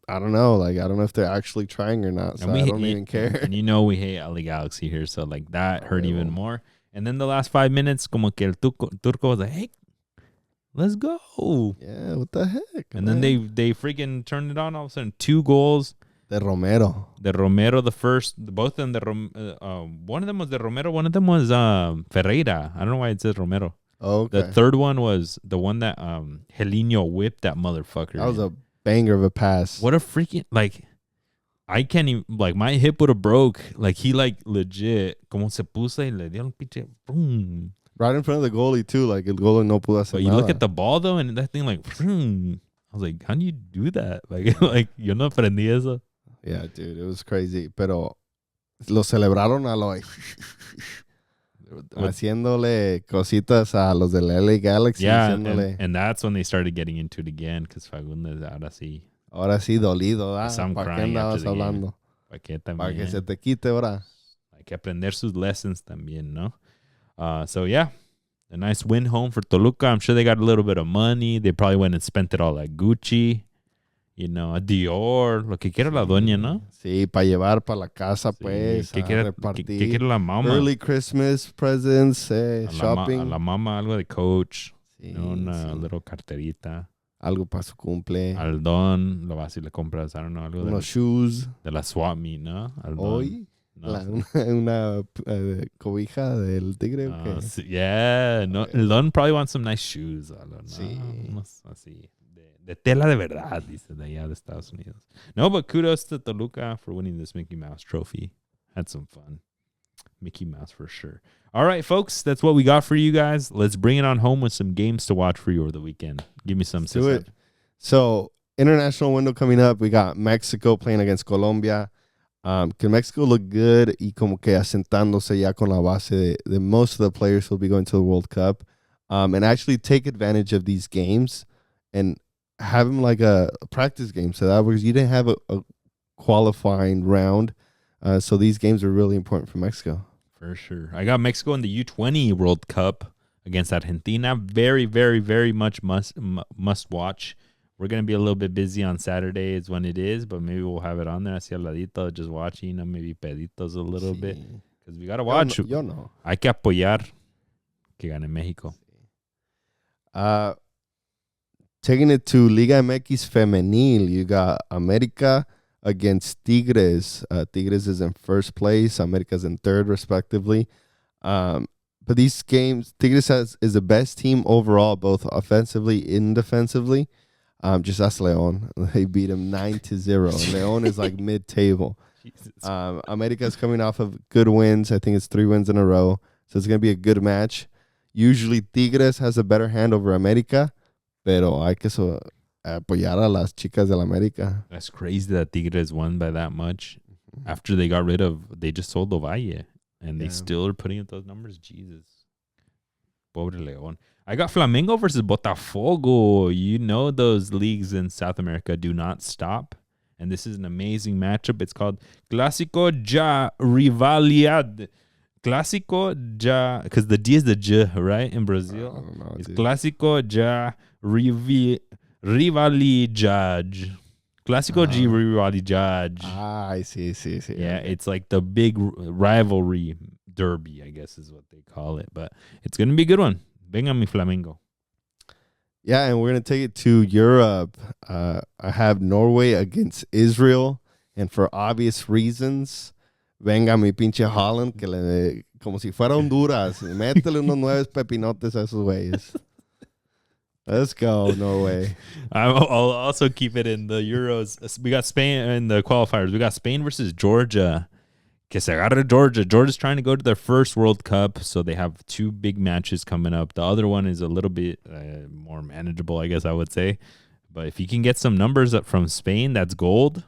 I don't know. Like, I don't know if they're actually trying or not. So I don't even care. And you know we hate LA Galaxy here, so like that hurt even more. And then the last 5 minutes, como que el Turco was like, hey, let's go. Yeah, what the heck? And then they freaking turned it on all of a sudden. 2 goals. De Romero. The first. Both of them. One of them was de Romero. One of them was Ferreira. I don't know why it says Romero. Oh, okay. The third one was the one that Helino whipped that motherfucker. That was a banger of a pass. What a freaking, like, I can't even, like, my hip would have broke. Like, he, like, legit, como se puso y le dio un pinche, boom. Right in front of the goalie, too. Like, el goalie no pudo hacer But you look at the ball, though, and that thing, like, boom. I was like, how do you do that? Like yo no aprendí eso. Yeah, dude, it was crazy. Pero lo celebraron a lo... haciéndole cositas a los del LA Galaxy. Yeah, and that's when they started getting into it again, because Fagundes, ahora sí dolido. ¿Para qué andabas hablando? ¿Para qué también? Para que se te quite ahora. Hay que aprender sus lessons también, ¿no? So, yeah, a nice win home for Toluca. I'm sure they got a little bit of money. They probably went and spent it all at Gucci. You know, a Dior, lo que quiera la doña, ¿no? Sí, para llevar para la casa, pues. ¿Qué quiere la mamá? Early Christmas presents, shopping. A la mamá algo de Coach, sí, una little carterita. Algo para su cumple. Al Don, lo vas y le compras, I don't know, algo unos shoes. De la swap meet, ¿no? Al Don. Hoy, no. una cobija del tigre. Sí, yeah, no, el Don probably wants some nice shoes. Sí. Así. De tela de verdad, dice de allá de Estados Unidos. No, but kudos to Toluca for winning this Mickey Mouse trophy. Had some fun. Mickey Mouse for sure. All right, folks, that's what we got for you guys. Let's bring it on home with some games to watch for you over the weekend. Give me some. Let's do it. So, international window coming up. We got Mexico playing against Colombia. Can Mexico look good y como que asentándose ya con la base de most of the players who will be going to the World Cup. And actually take advantage of these games and have them like a practice game, so that because you didn't have a qualifying round, so these games are really important for Mexico. For sure. I got Mexico in the U20 World Cup against Argentina. Very, very, very much must watch. We're going to be a little bit busy on Saturday is when it is, but maybe we'll have it on there así al ladito, just watching, maybe peditos a little bit, because we got to watch. Yo no. Hay que apoyar que gane México. Taking it to Liga MX Femenil, you got America against Tigres. Tigres is in first place. America's in third, respectively. But these games, Tigres is the best team overall, both offensively and defensively. Just ask Leon. They beat him 9-0. Leon is like mid-table. America's coming off of good wins. I think it's 3 wins in a row. So it's going to be a good match. Usually Tigres has a better hand over America. Pero hay que apoyar a las chicas del América. That's crazy that Tigres won by that much. After they just sold Ovalle. And they still are putting up those numbers. Jesus. Pobre León. I got Flamengo versus Botafogo. You know those leagues in South America do not stop. And this is an amazing matchup. It's called Clásico ja Rivalidad. Clásico ja, because the D is the J, right? In Brazil. I don't know, it's dude. Clásico ja Rivalidad. Clásico de Rivalidad. I see. Yeah, it's like the big rivalry derby, I guess is what they call it. But it's going to be a good one. Venga mi Flamengo. Yeah, and we're going to take it to Europe. I have Norway against Israel. And for obvious reasons, venga mi pinche Holland, como si fuera Honduras. Métele unos 9 pepinotes a esos güeyes. Let's go, Norway. I'll also keep it in the Euros. We got Spain in the qualifiers. We got Spain versus Georgia. Que se agarre Georgia. Georgia's trying to go to their first World Cup, so they have 2 big matches coming up. The other one is a little bit more manageable, I guess I would say. But if you can get some numbers up from Spain, that's gold.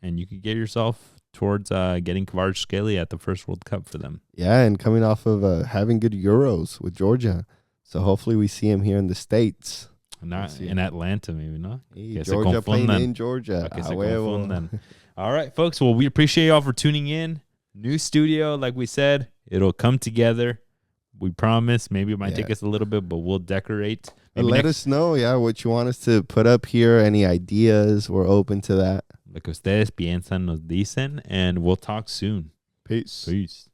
And you can get yourself towards getting Kvaratskhelia at the first World Cup for them. Yeah, and coming off of having good Euros with Georgia. So hopefully we see him here in the States. Not in Atlanta, maybe, no? Hey, Georgia playing in Georgia. All right, folks. Well, we appreciate y'all for tuning in. New studio, like we said, it'll come together. We promise. Maybe it might take us a little bit, but we'll decorate. Let us know, what you want us to put up here. Any ideas? We're open to that. Lo que ustedes piensan nos dicen, and we'll talk soon. Peace. Peace.